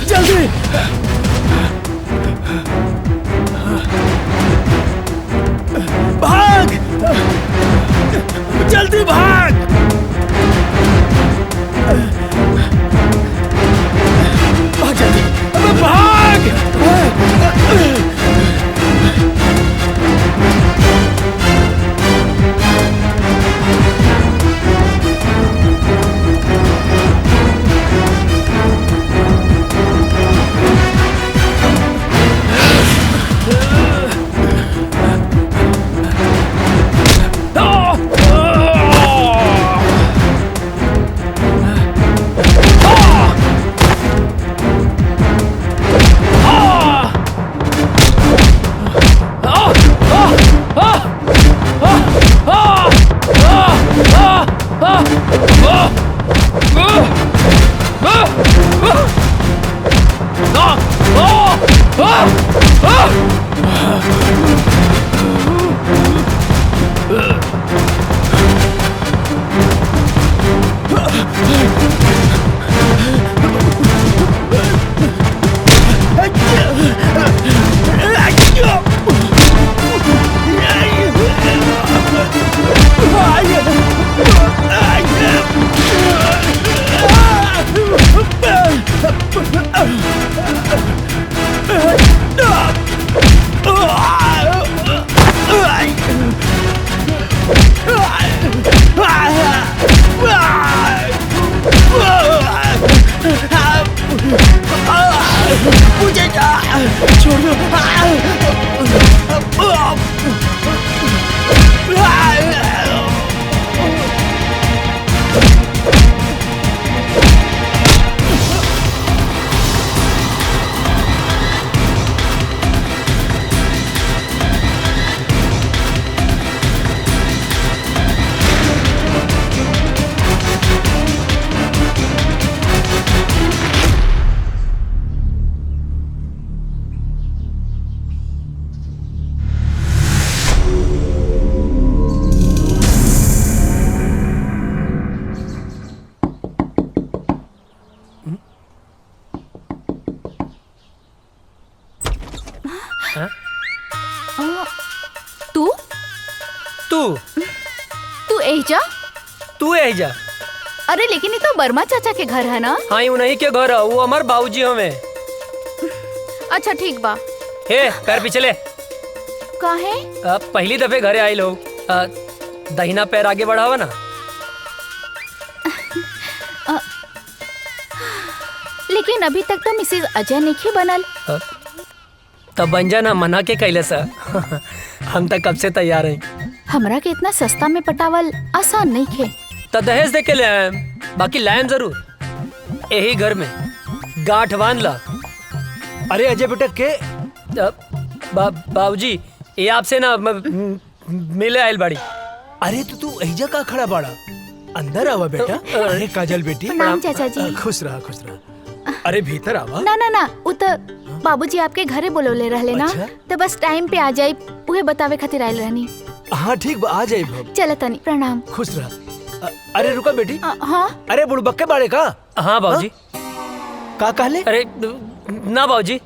जल्दी भाग, जल्दी भाग। भाग जल्दी, अबे भाग। तू एजा। अरे लेकिन ये तो वर्मा चाचा के घर है ना? हाँ उन्हीं के घर है, वो हमार बाबूजी हमें। अच्छा ठीक बा। हे पैर पीछे ले। काहे? पहली दफे घरे आए लोग, दाहिना पैर आगे बढ़ावा ना। लेकिन अभी तक तो मिसेज अजय नहीं बनल। तब बन जाना, मना के कैले सा। हम तक कब से तैयार हैं। हमरा के इतना सस्ता में पटावल आसान नहीं खे। तो दहेज दे के ले आए, बाकी लायन जरूर। यही घर में गांठ बांध ला। अरे अजय बेटा के बाबूजी ये आपसे ना मिले आयल बाड़ी। अरे तो तू एजा का खड़ा बाड़ा, अंदर आवा बेटा। अरे काजल बेटी प्रणाम चाचा जी। खुश रहा खुश रहा। अरे भीतर आवा। ना ना ना, उ तो बाबूजी आपके घरे बोलौले रहले ना। अच्छा? तो बस टाइम पे आ जाई, उहे बतावे खातिर आइल रहनी। हाँ ठीक बा, आ जाए भब। चल तनी, प्रणाम। खुश रहा। अरे रुका बेटी। हाँ अरे बुड़बक्के बाड़े का। हाँ बाबूजी। का कहले? अरे ना बाबूजी।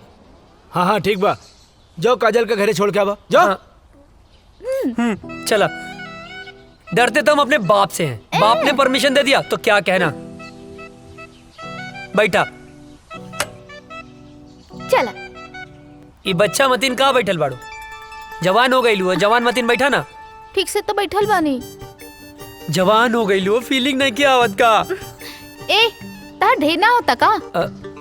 हाँ हाँ ठीक बा, जाओ काजल के घरे छोड़ के आवा जाओ। हाँ। चला। डरते तो हम अपने बाप से हैं। बाप ने परमिशन दे दिया तो क्या कहना। बैठा। चला। ये बच्चा मतीन कहाँ बैठल बाड़ू? जवान हो गई लू, जवान मतीन बैठा ना। ठीक से तो बैठल बानी। जवान हो गई लू, फीलिंग नहीं किया आवत का। ए तार ढेर ना होता का?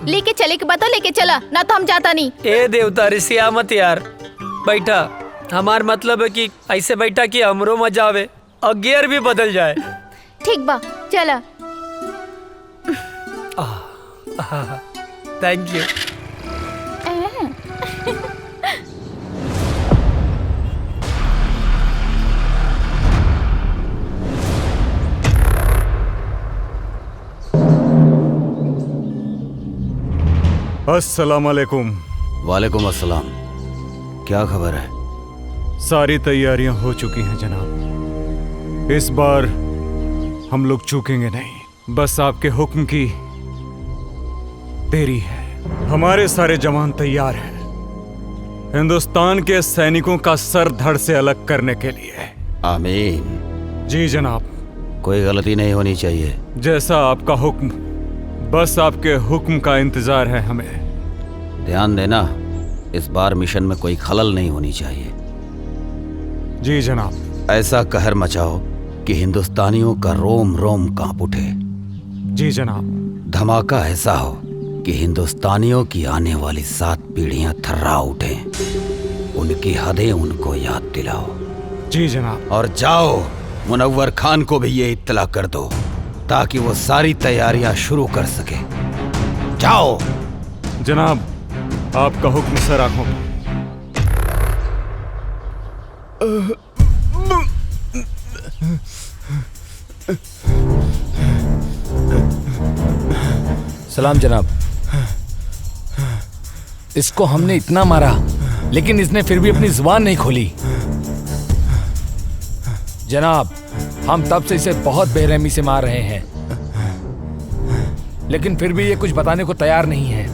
लेके चले के बता, लेके चला ना तो हम जाता नहीं। ए देवता रिसिया मत यार, बैठा। हमार मतलब है कि ऐसे बैठा कि हमरो मजा आवे और गियर भी बदल जाए। ठीक बा, चला। Thank you. अस्सलाम वालेकुम। वालेकुम अस्सलाम। क्या खबर है? सारी तैयारियां हो चुकी हैं जनाब। इस बार हम लोग चूकेंगे नहीं, बस आपके हुक्म की देरी है। हमारे सारे जवान तैयार हैं हिंदुस्तान के सैनिकों का सर धड़ से अलग करने के लिए। आमीन। जी जनाब। कोई गलती नहीं होनी चाहिए। जैसा आपका हुक्म, बस आपके हुक्म का इंतजार है हमें। ध्यान देना, इस बार मिशन में कोई खलल नहीं होनी चाहिए। जी जनाब। ऐसा कहर मचाओ कि हिंदुस्तानियों का रोम रोम कांप उठे। जी जनाब। धमाका ऐसा हो कि हिंदुस्तानियों की आने वाली 7 पीढ़ियां थर्रा उठें। उनकी हदें उनको याद दिलाओ। जी जनाब। और जाओ, मुनव्वर खान को भी ये इत्तला कर दो ताकि वो सारी तैयारियां शुरू कर सके। जाओ। जनाब, आपका हुक्म सर आंखों में। सलाम जनाब। इसको हमने इतना मारा लेकिन इसने फिर भी अपनी जुबान नहीं खोली। जनाब, हम तब से इसे बहुत बेरहमी से मार रहे हैं लेकिन फिर भी ये कुछ बताने को तैयार नहीं है।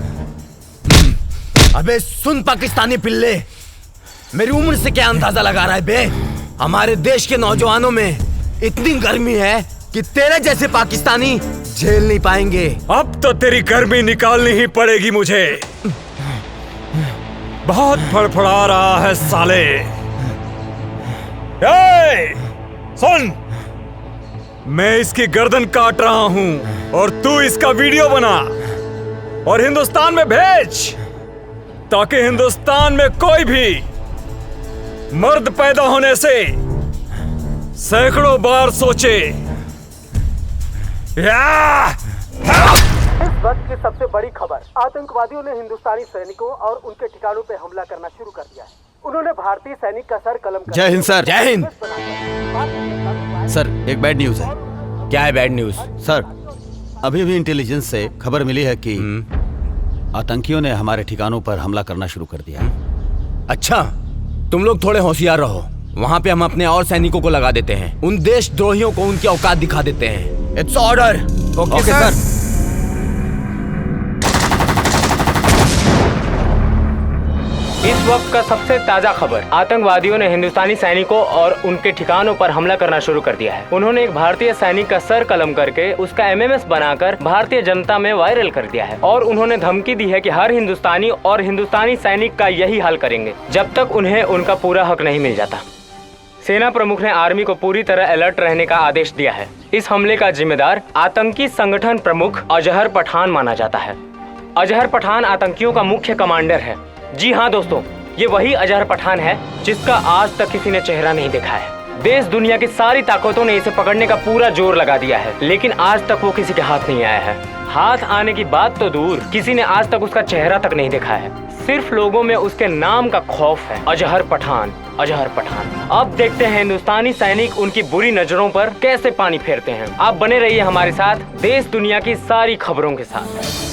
अबे सुन पाकिस्तानी पिल्ले, मेरी उम्र से क्या अंदाजा लगा रहा है बे? हमारे देश के नौजवानों में इतनी गर्मी है कि तेरे जैसे पाकिस्तानी झेल नहीं पाएंगे। अब तो तेरी गर्मी निकालनी ही पड़ेगी मुझे। बहुत फड़फड़ा रहा है साले। सुन, मैं इसकी गर्दन काट रहा हूं और तू इसका वीडियो बना और हिंदुस्तान में भेज ताकि हिंदुस्तान में कोई भी मर्द पैदा होने से सैकड़ों बार सोचे। इस वक्त की सबसे बड़ी खबर, आतंकवादियों ने हिंदुस्तानी सैनिकों और उनके ठिकानों पर हमला करना शुरू कर दिया है। उन्होंने भारतीय सैनिक का सर कलम कर जय हिंद सर। जय हिंद सर, एक बैड न्यूज है। क्या है बैड न्यूज? सर, अभी भी इंटेलिजेंस से खबर मिली है कि आतंकियों ने हमारे ठिकानों पर हमला करना शुरू कर दिया है। अच्छा, तुम लोग थोड़े होशियार रहो। वहाँ पे हम अपने और सैनिकों को लगा देते हैं। उन देशद्रोहियों को उनकी औकात दिखा देते हैं। It's order. ओके सर। इस वक्त का सबसे ताजा खबर, आतंकवादियों ने हिंदुस्तानी सैनिकों और उनके ठिकानों पर हमला करना शुरू कर दिया है। उन्होंने एक भारतीय सैनिक का सर कलम करके उसका एमएमएस बनाकर भारतीय जनता में वायरल कर दिया है और उन्होंने धमकी दी है कि हर हिंदुस्तानी और हिंदुस्तानी सैनिक का यही हाल करेंगे जब तक उन्हें उनका पूरा हक नहीं मिल जाता। सेना प्रमुख ने आर्मी को पूरी तरह अलर्ट रहने का आदेश दिया है। इस हमले का जिम्मेदार आतंकी संगठन प्रमुख अजहर पठान माना जाता है। अजहर पठान आतंकियों का मुख्य कमांडर है। जी हाँ दोस्तों, ये वही अजहर पठान है जिसका आज तक किसी ने चेहरा नहीं देखा है। देश दुनिया की सारी ताकतों ने इसे पकड़ने का पूरा जोर लगा दिया है लेकिन आज तक वो किसी के हाथ नहीं आया है। हाथ आने की बात तो दूर, किसी ने आज तक उसका चेहरा तक नहीं देखा है। सिर्फ लोगों में उसके नाम का खौफ है। अजहर पठान, अजहर पठान। अब देखते हैं हिंदुस्तानी सैनिक उनकी बुरी नजरों पर कैसे पानी फेरते हैं। आप बने रहिए हमारे साथ देश दुनिया की सारी खबरों के साथ।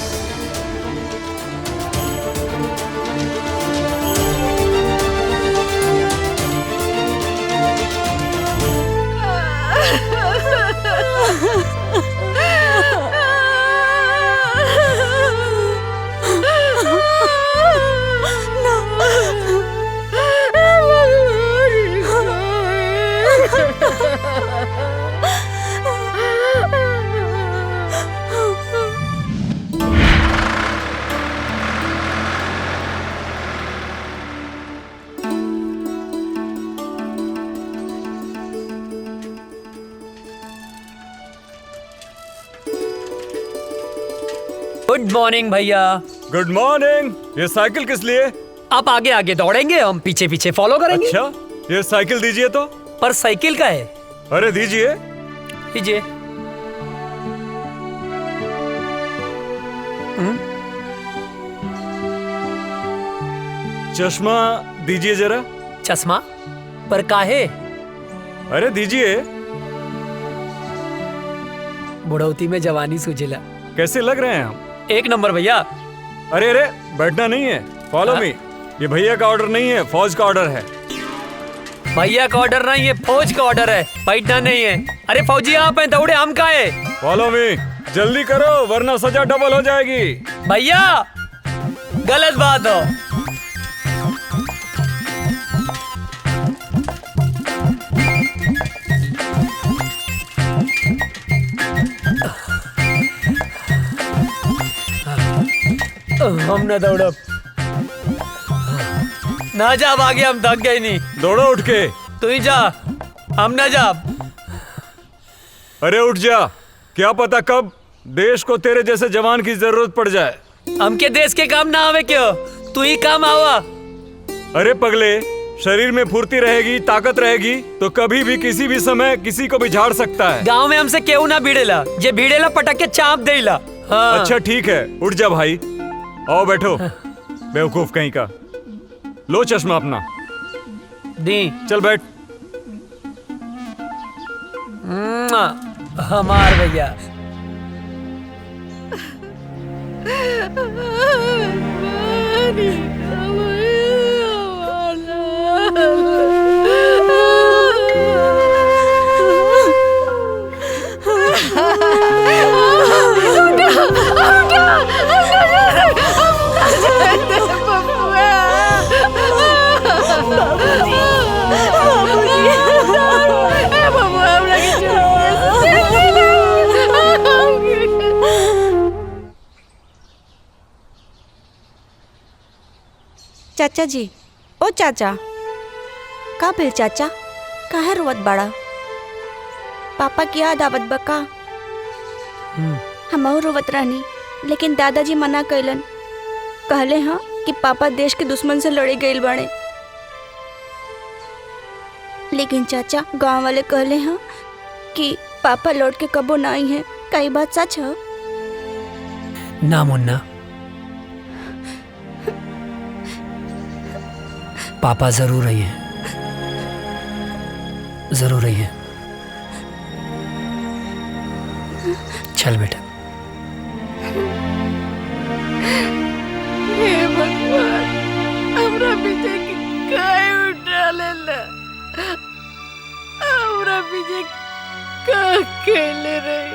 गुड मॉर्निंग भैया। Good morning. ये साइकिल किस लिए? आप आगे आगे दौड़ेंगे, हम पीछे पीछे फॉलो करेंगे। अच्छा, ये साइकिल दीजिए तो। पर साइकिल का है। अरे दीजिए। दीजिए। चश्मा दीजिए जरा। चश्मा पर काहे? अरे दीजिए। बुढ़ौती में जवानी सुझिला। कैसे लग रहे हैं हम? एक नंबर भैया। अरे अरे, बैठना नहीं है, फॉलो मी। ये भैया का ऑर्डर नहीं है, फौज का ऑर्डर है। भैया का ऑर्डर नहीं है, फौज का ऑर्डर है, बैठना नहीं है। अरे फौजी आप हैं, दौड़े हम का है। फॉलो मी, जल्दी करो वरना सजा डबल हो जाएगी। भैया गलत बात हो। हम ना दौड़ब ना जा, आगे हम थक गए नहीं। दौड़ो उठ के। तू ही जा, हम ना जा। अरे उठ जा, क्या पता कब देश को तेरे जैसे जवान की जरूरत पड़ जाए। हमके देश के काम ना आवे क्यों, तू ही काम आवा। अरे पगले, शरीर में फुर्ती रहेगी, ताकत रहेगी तो कभी भी किसी भी समय किसी को भी झाड़ सकता है। गांव में हमसे केहू ना भिड़ेला, जे भिड़ेला पटक के चाप देला। हाँ। अच्छा ठीक है, उठ जा भाई। आओ बैठो, बेवकूफ कहीं का। लो चश्मा अपना दी। चल बैठ। हमार भैया। चाचा जी, ओ चाचा, का भेल चाचा, काहे रोवत बड़ा? पापा की याद आवत बा का? हमहू रोवत रहनी, लेकिन दादाजी मना कैलन। कहले हाँ कि पापा देश के दुश्मन से लड़े गए बाड़े। लेकिन चाचा, गांव वाले कहले हाँ कि पापा लौट के कबो ना आई हैं। का ई बात सच है? ना मुन्ना, पापा जरूर आई हैं, जरूर आई हैं। चल बेटा। हे भगवान, हमरा पीछे काहे उठा लेला? हमरा पीछे का खेले रही?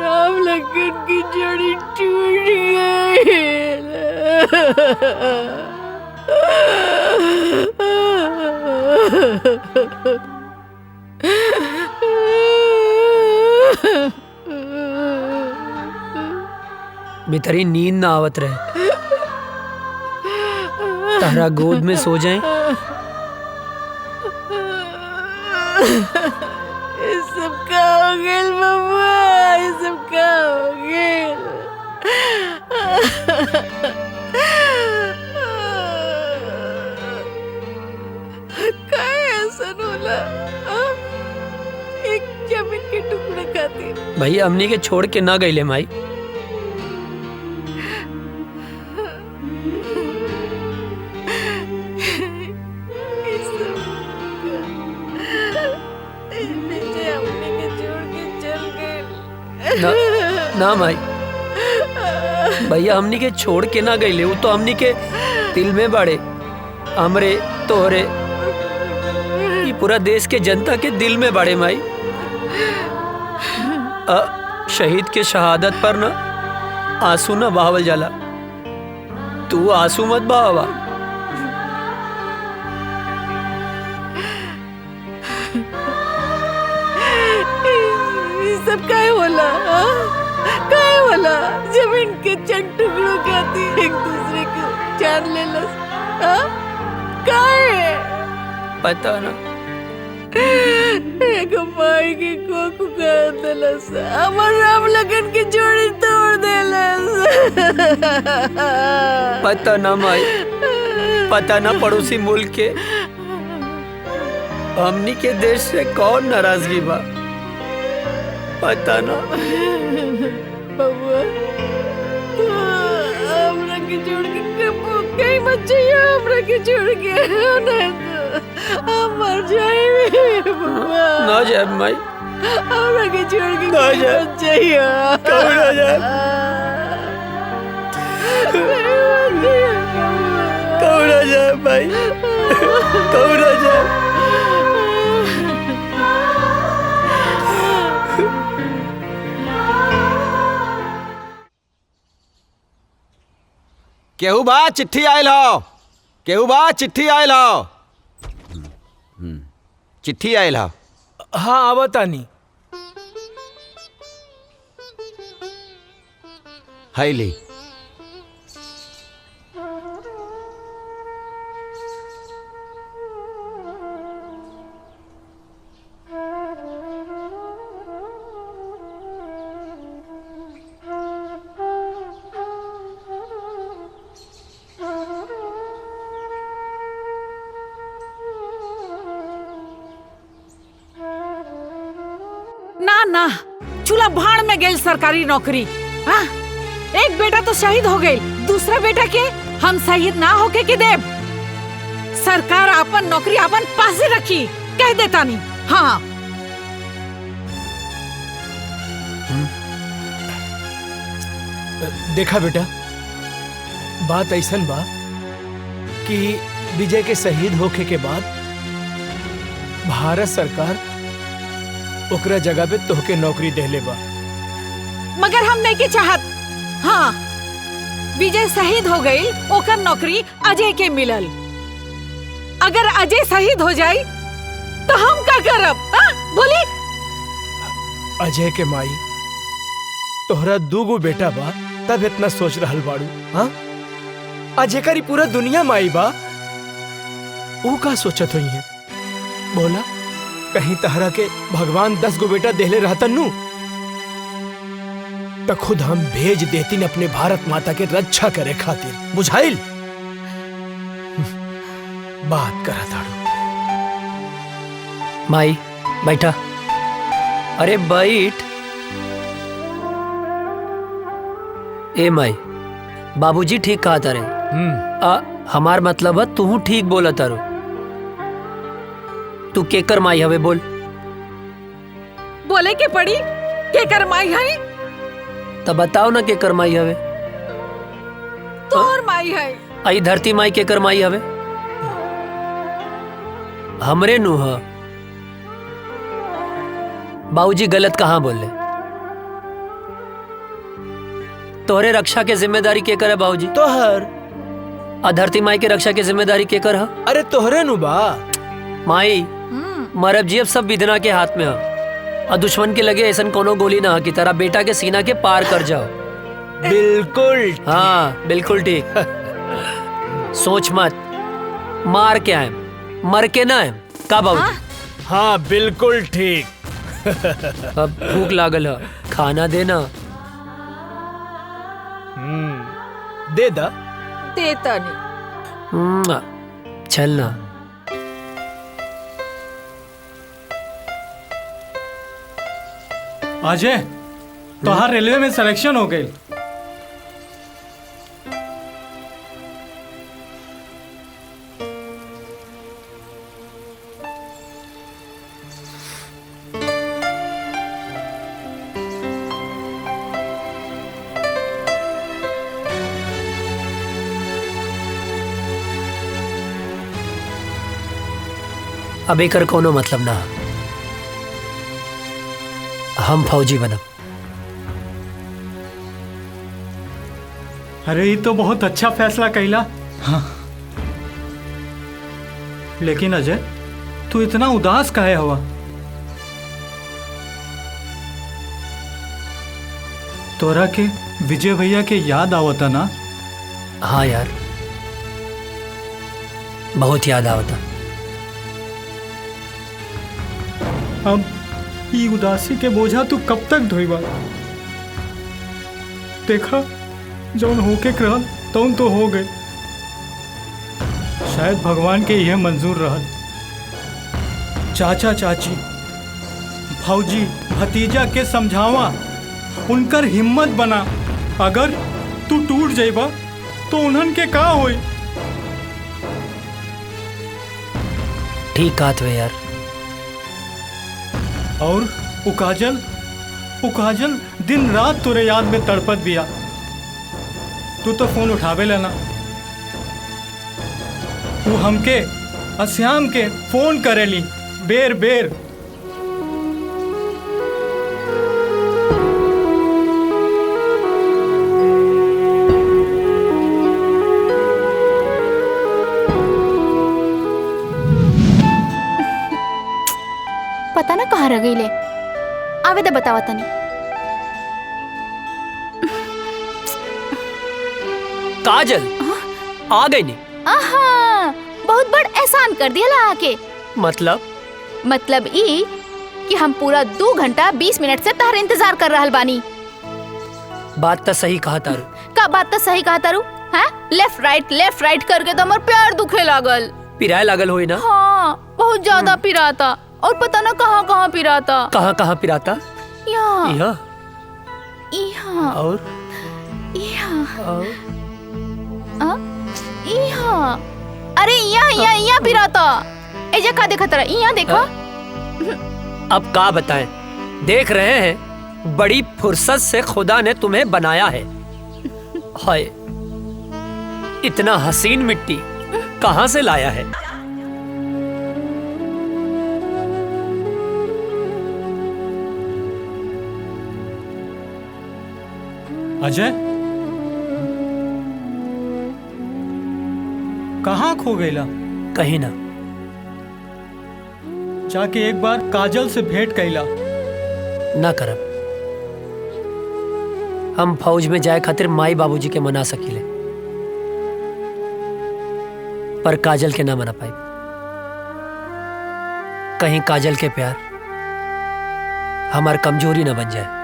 राम लखन की जोड़ी टूट गई। बेतरी नींद ना आवत रहे, तारा गोद में सो जाए। ये सब का हो गेल बबुआ, ये सब का हो गेल? काहे ऐसा होला? एक जमीन के टुकड़े खातिर भैया हमनी के छोड़ के ना गईले माई। ना, ना माई, भैया हमनी के छोड़ के ना गईले, वो तो हमनी के दिल में बाड़े। हमरे तोहरे ये पूरा देश के जनता के दिल में बाड़े माई। शहीद के शहादत पर ना आंसू ना बहावल जाला, तू आंसू मत बहावा। सब काहे होला? काहे होला? जमीन के चंद टुकड़ों खाती एक दूसरे को जान लेलस। काहे? पता ना। एक माई के कोख उगाड़ देलस, हमर राम लगन की जोड़ी तोड़ देलस। पता ना माई, पता ना पड़ोसी मुल्क के हमनी के देश से कौन नाराजगी बा, पता ना। बबुआ, तू हमरा के छोड़ के कहीं मत जाइए, हमरा के छोड़ के। नहीं हम मर जाएंगे बबुआ। ना जाए माई, हमरा के छोड़ के ना जाए, चाहिए कभी ना जाए, कभी ना जाए माई, कभी ना जाए। केहू बा चिट्ठी आयल हो, केहू बा चिट्ठी आयल हो। चिट्ठी आयल हो। हाँ आवतानी। हाय ली। ना ना, चूल्हा भाड़ में गई सरकारी नौकरी। हाँ? एक बेटा तो शहीद हो गई, दूसरा बेटा के हम शहीद ना होके के देव। सरकार अपन नौकरी अपन पास रखी, कह देता नहीं। हाँ देखा बेटा, बात ऐसन बा कि विजय के शहीद होके के बाद भारत सरकार ओकरा जगह पे तोहके नौकरी देले बा। मगर हम नहीं के चाहत। हाँ, विजय शहीद हो गई, ओकर नौकरी अजय के मिलल। अगर अजय शहीद हो जाई तो हम का करब? बोली। अजय के माई, तोहरा दूगो बेटा बा तब इतना सोच रहल बाड़ू। हाँ, अजय करी पूरा दुनिया माई बा, वो का सोचत हुई है? बोला, कहीं तहरा के भगवान 10 गो बेटा देले रहतन नु तो खुद हम भेज देती अपने भारत माता के रक्षा करे खातिर। बुझाइल? बात करा ताड़ू। माई बैठा। अरे बैठ। ए माई, बाबूजी ठीक कहा तारे। हमार मतलब है तू ठीक बोला तारो। तू केकर माई हवे बोल। बोले के पड़ी केकर माई है? तब बताओ ना केकर माई हवे। तोर माई है। आई धरती माई केकर माई हवे? हमरे नु ह। बाबूजी गलत कहाँ बोले? तोहरे रक्षा के जिम्मेदारी केकर है बाबूजी? तोहर। धरती माई के रक्षा के जिम्मेदारी केकर है? अरे तोहरे नु बा। माई, मरब जी अब सब विधना के हाथ में है। और दुश्मन के लगे ऐसा कोनो गोली ना कि तेरा बेटा के सीना के पार कर जाओ। बिल्कुल। हाँ बिल्कुल ठीक। सोच मत, मार के आए मर के ना आए का बाबू? हाँ बिल्कुल ठीक। अब भूख लागल है, खाना देना। दे दा। देता नहीं। चलना। अजय, तोहार रेलवे में सिलेक्शन हो गई। अब एकर कोनो मतलब ना। हम फौजी बनब। अरे ये तो बहुत अच्छा फैसला कैला। हाँ। लेकिन अजय, तू इतना उदास काहे हुआ? तोरा के विजय भैया के याद आवता ना? हाँ यार, बहुत याद आवता। अब ये उदासी के बोझा तू कब तक ढोईबा? देखा, जौन होके रहल तौन तो हो गए। शायद भगवान के यह मंजूर रहल। चाचा चाची, भौजी, भतीजा के समझावा, उनकर हिम्मत बना। अगर तू टूट जाइबा तो उन्हन के का होई? ठीक कहत वे यार। और वो काजल दिन रात तोरे याद में तड़पत बिया। तू तो फोन उठावे लेना। वो हमके श्याम के फोन करेली बेर बेर। पता ना कहाँ रह गई ले। आवे दे बतावा तनी। काजल आ गई नहीं। आहा, बहुत बड़ एहसान कर दिया ला आके। मतलब ई कि हम पूरा 2 घंटा 20 मिनट से तार इंतजार कर रहल बानी। बात तो सही कहा तारू। का बात तो सही कहा तारू? हाँ, लेफ्ट राइट करके तो हमार प्यार दुखे लागल। पिराए लागल होई ना? हाँ, बहुत ज्यादा पिराता। और पता ना कहाँ कहाँ पिराता। कहाँ पिराता? यहाँ यहाँ और यहाँ। अरे यहाँ पिराता। एजा का देखा तेरा? यहाँ देखा। अब का बताएं? देख रहे हैं, बड़ी फुर्सत से खुदा ने तुम्हें बनाया है। हाय, इतना हसीन मिट्टी कहाँ से लाया है? अजय, कहाँ खो गईला? कहीं ना। जाके एक बार काजल से भेंट कैला। ना करब। हम फौज में जाए खातिर माई बाबूजी के मना सकीले, पर काजल के ना मना पाई। कहीं काजल के प्यार हमार कमजोरी ना बन जाए।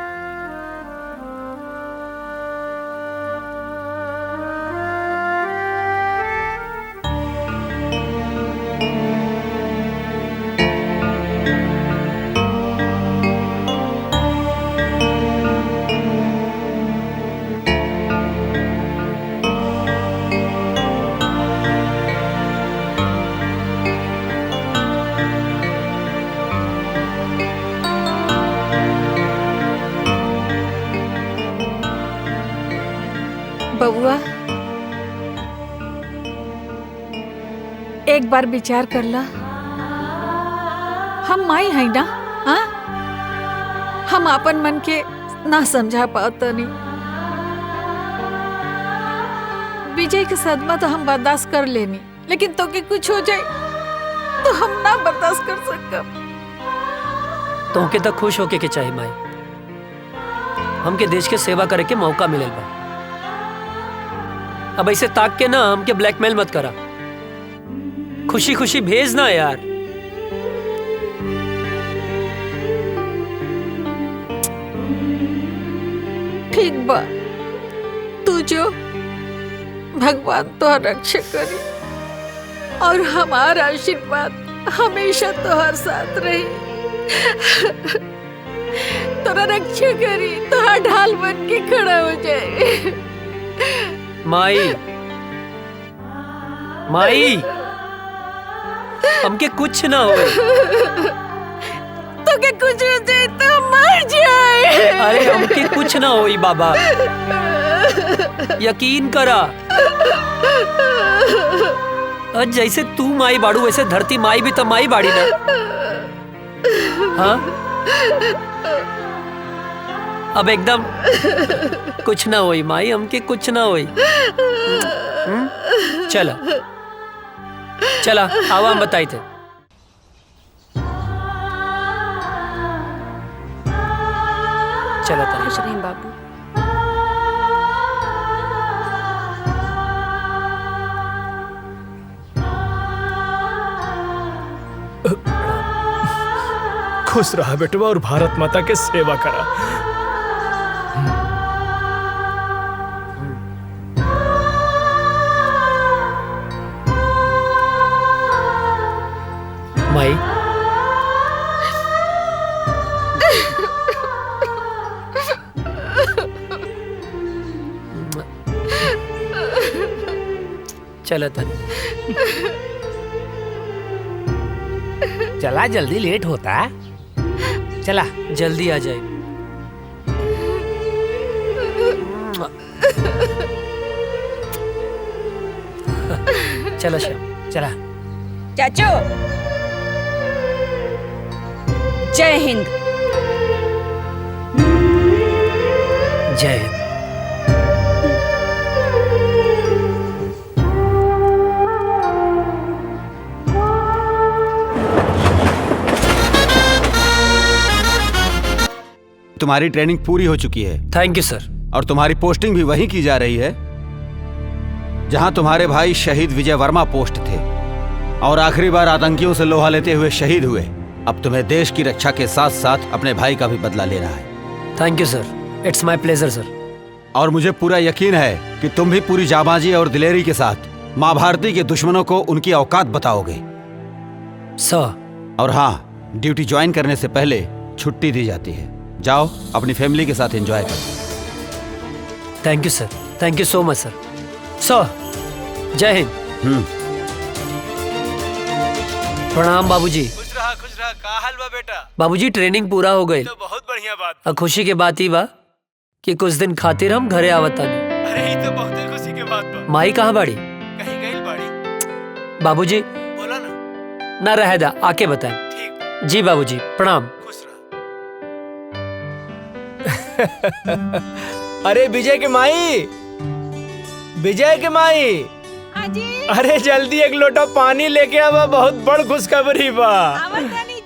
बबुआ, एक बार विचार कर ला। हम माई है ना? हाँ, हम अपन मन के ना समझा पाता नहीं। विजय के सदमा तो हम बर्दाश्त कर लेनी, लेकिन तो के कुछ हो जाए तो हम ना बर्दाश्त कर सकब। तो के तो खुश होके के चाहिए माई। हमके देश के सेवा करे के मौका मिलल बा। अब ऐसे ताक के ना हमके ब्लैकमेल मत करा। खुशी खुशी भेज ना यार। ठीक बा, तू जो भगवान तो रक्षा करी और हमारा आशीर्वाद हमेशा तोहर साथ रही। तोरा रक्षा करी, तोहर ढाल बन के खड़ा हो जाए। माई, हमके कुछ ना हो। तो के कुछ हो जाए तो मर जाए। अरे हमके कुछ ना होई बाबा, यकीन करा। और जैसे तू माई बाड़ू वैसे धरती माई भी तो माई बाड़ी ना। हाँ, अब एकदम कुछ ना होई माई, हमके कुछ ना होई। चला आवा हम बताई थे। चला रहीम बाबू। खुश रहा बेटवा और भारत माता के सेवा करा। माई, चला था। चला जल्दी लेट होता। चला जल्दी आ जाए। चला श्याम चला। चाचू जय हिंद। जय हिंद। तुम्हारी ट्रेनिंग पूरी हो चुकी है। थैंक यू सर। और तुम्हारी पोस्टिंग भी वहीं की जा रही है जहां तुम्हारे भाई शहीद विजय वर्मा पोस्ट थे और आखिरी बार आतंकियों से लोहा लेते हुए शहीद हुए। अब तुम्हें देश की रक्षा के साथ साथ अपने भाई का भी बदला लेना है। Thank you sir, it's my pleasure sir. और मुझे पूरा यकीन है कि तुम भी पूरी जाबाजी और दिलेरी के साथ माँ भारती के दुश्मनों को उनकी औकात बताओगे सर। और हाँ, ड्यूटी ज्वाइन करने से पहले छुट्टी दी जाती है। जाओ अपनी फैमिली के साथ एंजॉय करो। Thank you sir, thank you so much सर। सर जय हिंद। प्रणाम बाबूजी। खुश रहा का हाल बा बेटा? बाबूजी ट्रेनिंग पूरा हो गई। तो बहुत बढ़िया बात। और खुशी के बात ही बा कि कुछ दिन खातिर हम घरे आवत तानी। अरे ये तो बहुत ही खुशी की बात बा। माई कहाँ बाड़ी? कहीं गई बाड़ी। बाबूजी बोला ना। ना रह दा, आके बताएं। ठीक। जी बाबूजी प्रणाम। खुश रहा। अरे विजय के माई, विजय के माई। हाँ जी। अरे जल्दी एक लोटा पानी लेके आवा, बहुत बड़ खुशखबरी बा।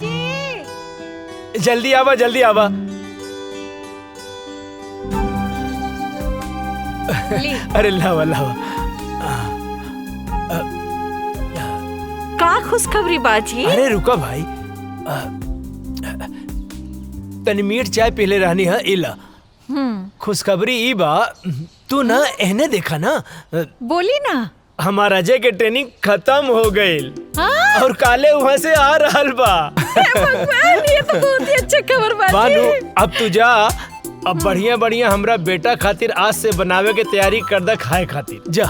जी। जल्दी आवा, जल्दी आवा। अरे लावा लावा। का खुशखबरी बाजी? अरे रुका भाई, तनी मीठ चाय पीले रहनी है। इला खुशखबरी ई बा, तू ना एहने देखा ना। बोली ना। हमारा अजय के ट्रेनिंग खत्म हो गई और काले वहाँ से आ रहल बा। भगवान, ये तो बहुत ही अच्छा खबर बाजी। बानू अब तू जा, अब बढ़िया बढ़िया हमरा बेटा खातिर आज से बनावे के तैयारी कर दा खाए खातिर। जा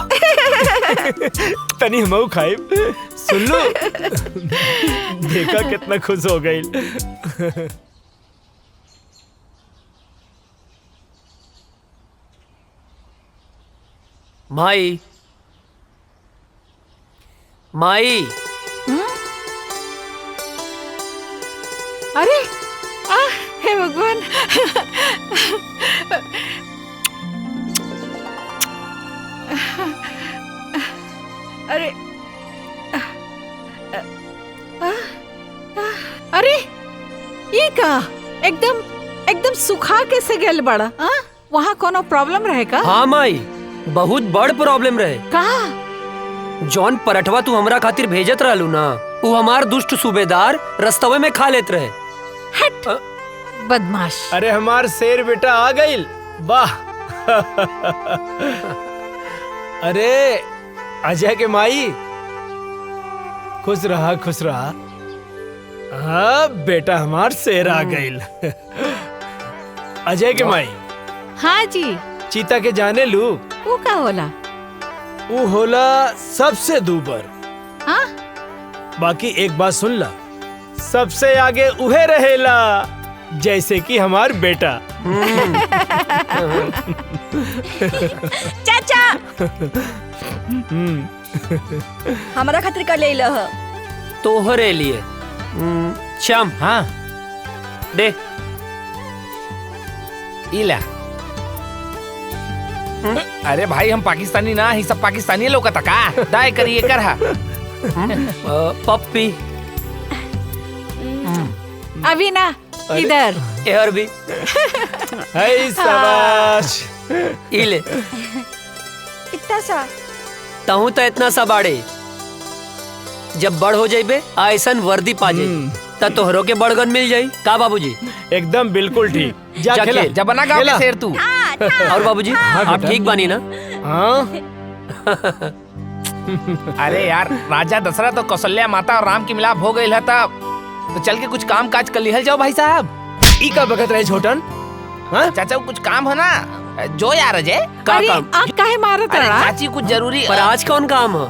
तनी हमहू खाए। सुन लो, देखा कितना खुश हो गई। माई माई। अरे हे भगवान। अरे अरे ये का एकदम एकदम सुखा कैसे गल बड़ा? वहाँ कोनो प्रॉब्लम रहेगा? हाँ माई, बहुत बड़ प्रॉब्लम रहे। का? जॉन पराठवा तू हमरा खातिर भेजत रहलू ना, वो हमार दुष्ट सूबेदार रस्तवे में खा लेत रहे। हट बदमाश। अरे हमार शेर बेटा आ गई। वाह। अरे अजय के माई, खुश रहा खुश रहा। हाँ बेटा, हमार शेर आ गई। अजय के माई। हाँ जी। चीता के जाने लू? वो का होला? वो होला सबसे दूबर। हाँ? बाकी एक बात सुन ला, सबसे आगे उहे रहेला, जैसे कि हमार बेटा। चाचा हमारा खातिर कर ले लह। तोहरे लिए। श्याम। हाँ दे। इला। अरे भाई, हम पाकिस्तानी ना ही, सब पाकिस्तानी लोग का दाय करिए कर हा। पप्पी। अभी ना इधर। यार भी। हाय शाबाश। इले। इतना सा तहु तो इतना सा बाड़े। जब बड़ हो जाइबे ऐसन वर्दी पा जाई त तोहरो के बड़गन मिल जाई। का बाबूजी? एकदम बिल्कुल ठीक। जा खेला। जब बना गाँव के शेर तू। और बाबूजी आप ठीक बानी ना? हाँ। अरे यार, राजा दशरथ और कौशल्या माता और राम की मिलाप हो गई है, तब तो चल के कुछ काम काज कर लिहल जाओ भाई साहब। ई का बगत रहे छोटन? हाँ चाचा, कुछ काम है ना, जो यार अजय का काम? काहे मारत अरे रहा? चाची कुछ जरूरी। पर आज कौन काम है?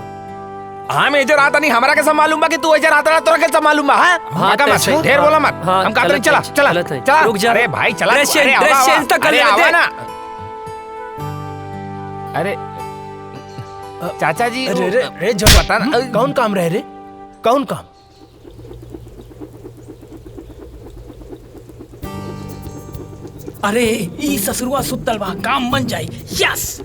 हाँ मैं इधर आता नहीं, हमारा कैसा मालूम बा कि तू इधर आता रहा, तोरा कैसा मालूम बा? हाँ का मत ढेर बोला मत। हम कहते नहीं, चला चला चला, रुक जा। अरे भाई चला, ड्रेस चेंज तो कर ले ना। अरे चाचा जी, रे जब पता ना कौन काम रहे रे, कौन काम? अरे ई ससुरवा सुतल बा, काम बन जाई। यस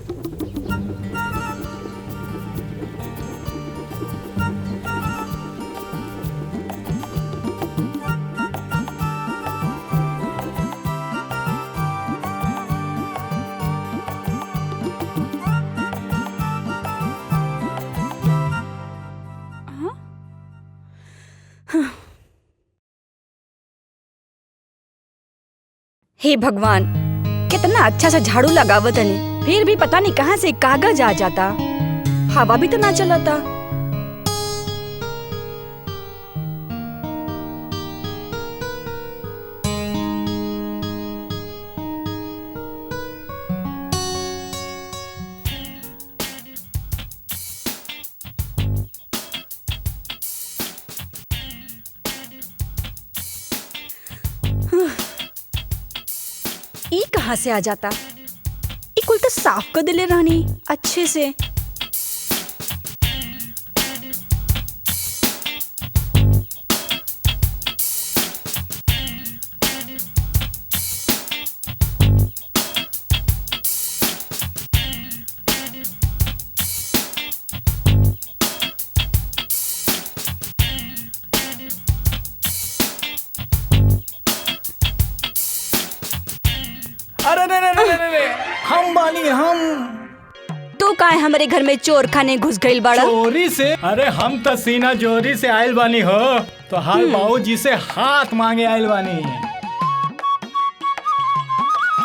हे भगवान, कितना अच्छा सा झाड़ू लगावत हनी, फिर भी पता नहीं कहाँ से कागज आ जाता। हवा भी तो ना चलता। ई कहाँ से आ जाता? ई कुल तो साफ कर दिले रहनी अच्छे से। अरे रे, हम बानी हम। तू काहे हमारे घर में चोर खाने घुस गइल बाड़ा? चोरी से? अरे हम तो सीना जोरी से आयल बानी हो, तो हाल बाबूजी से हाथ मांगे आयल बानी।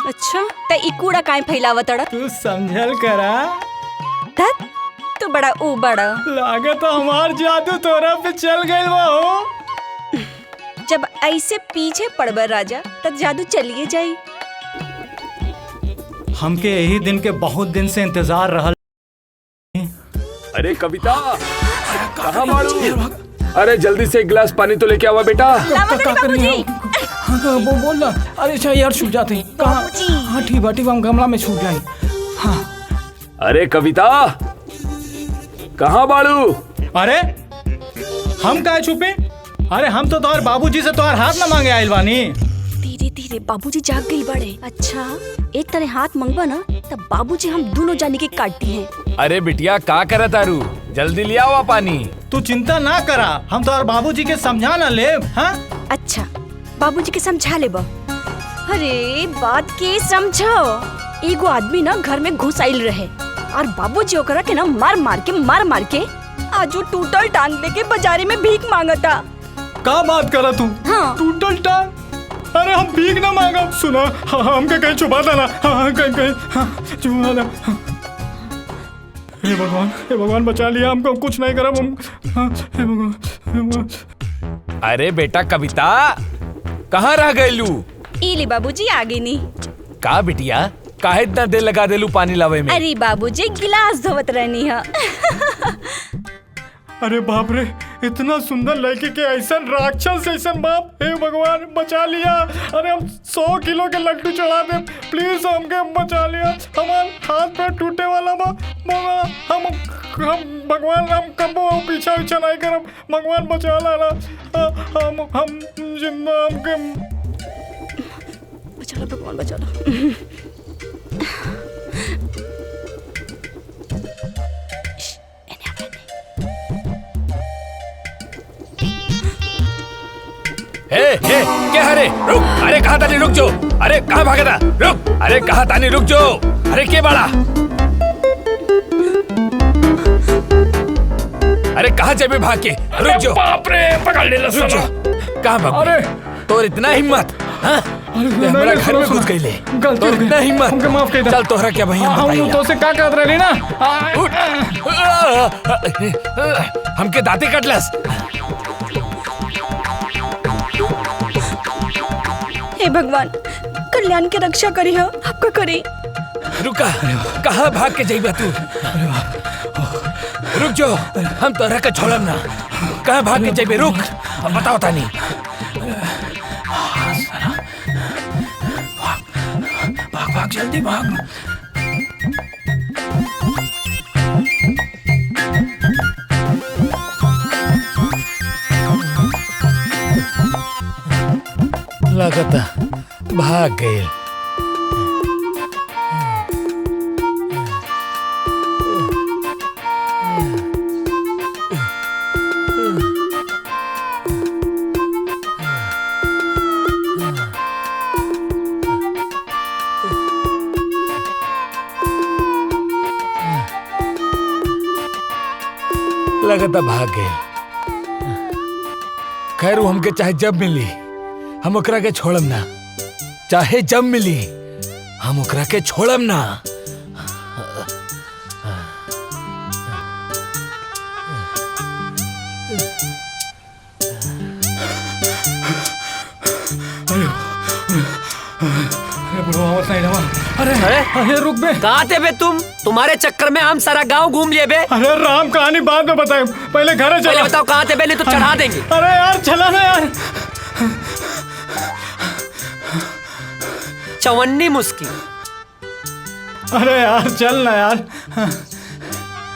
अच्छा, तो ई कूड़ा काहे फैलावत अड़ा? तू समझल करा। धत, तू बड़ा ऊ बड़ा। लागत हमार जादू तोरा पे चल गइल बा हो। जब ऐसे पीछे पड़बर राजा, तब जादू चलिए जाई। हमके यही दिन के बहुत दिन से इंतजार रहल। अरे कविता, कहाँ मारू? अरे जल्दी से एक गिलास पानी तो लेके आवा बेटा। बोल ना। अरे अच्छा यार, छूट जाते हैं। कहाँ? हाँ ठीक बाटी, हम गमला में छूट जाए। हाँ। अरे कविता, कहाँ बाड़ू? अरे हम काहे छुपे? अरे हम तो तोहर बाबूजी से तोहर हाथ ना मांगे आयल बानी। धीरे धीरे बाबूजी जाग गई बड़े। अच्छा, एक तरह हाथ मंगवा ना, तब बाबूजी हम दोनों जाने के काटती हैं। अरे बिटिया का करे तारू, जल्दी लिया हुआ पानी। तू चिंता ना करा, हम तो और बाबूजी के समझा ना ले। हाँ अच्छा, बाबूजी के समझा ले बा। अरे बात के समझो। एगो आदमी ना घर में घुस आइल रहे और बाबूजी ओकरा के ना मार मार के आज वो टूटल टांग लेके बाजारे में भीख मांगता। का बात करा तू? हाँ। टूटल टांग? अरे हम भीख ना मांगा। सुना, हमके कहीं छुपा देना। कहीं छुपा दे। हे भगवान बचा लिया हमको, कुछ नहीं करा हम। हे भगवान। अरे बेटा कविता, कहाँ रह गइलू? इली बाबूजी आगे नहीं। का बिटिया, काहे इतना देर लगा देलू पानी लावे में? अरे बाबूजी गिलास धोवत रहनी है। अरे बाप रे, इतना सुंदर लड़के के ऐसा राक्षस ऐसा बाप। हे भगवान बचा लिया। अरे हम 100 किलो के लड्डू चढ़ा दे, प्लीज हमके बचा लिया। हमार हाथ पैर टूटे वाला बा। हम भगवान, हम कबो पीछा नहीं करब। भगवान बचा ला। हम जिंदा, हमके बचा ला भगवान, बचा ला। क्या हरे रुक। अरे कहाँ तानी रुक जो। अरे कहाँ भागा था, रुक। अरे कहाँ तानी रुक जो। अरे के बड़ा, अरे कहाँ जाबे भाग के, रुक जो। बाप रे, पकड़ ले रुक जो। कहाँ भाग? अरे तो इतना हिम्मत? हाँ, हमारा घर में घुस गई ले। तो इतना हिम्मत? हमके माफ कर दे। चल तोहरा क्या भाई, हम तो से का करत रही ना। हमके दांते कटलस। हे भगवान, कल्याण की रक्षा करी हो, आपका करी। रुका, कहाँ भाग के जाइबा तू? रुक जो, हम तोरा के छोड़म ना। कहाँ भाग के जेबे? रुक, बताओ तानी। भाग भाग जल्दी भाग। लगता भाग गए। लगता भाग गए। खैर वो हमके चाहे जब मिली हम ओकरा के छोड़म ना, चाहे जब मिली हम ओकरा के छोड़म ना। अरे रुक बे, कहाँ थे बे तुम? तुम्हारे चक्कर में हम सारा गांव घूम लिए बे। अरे राम, कहानी बाद में बताए, पहले घर चलो। पहले बताओ कहाँ थे बे, नहीं तो चढ़ा देंगे। अरे यार चला ना यार। चवन्नी मुस्की। अरे यार चल ना यार।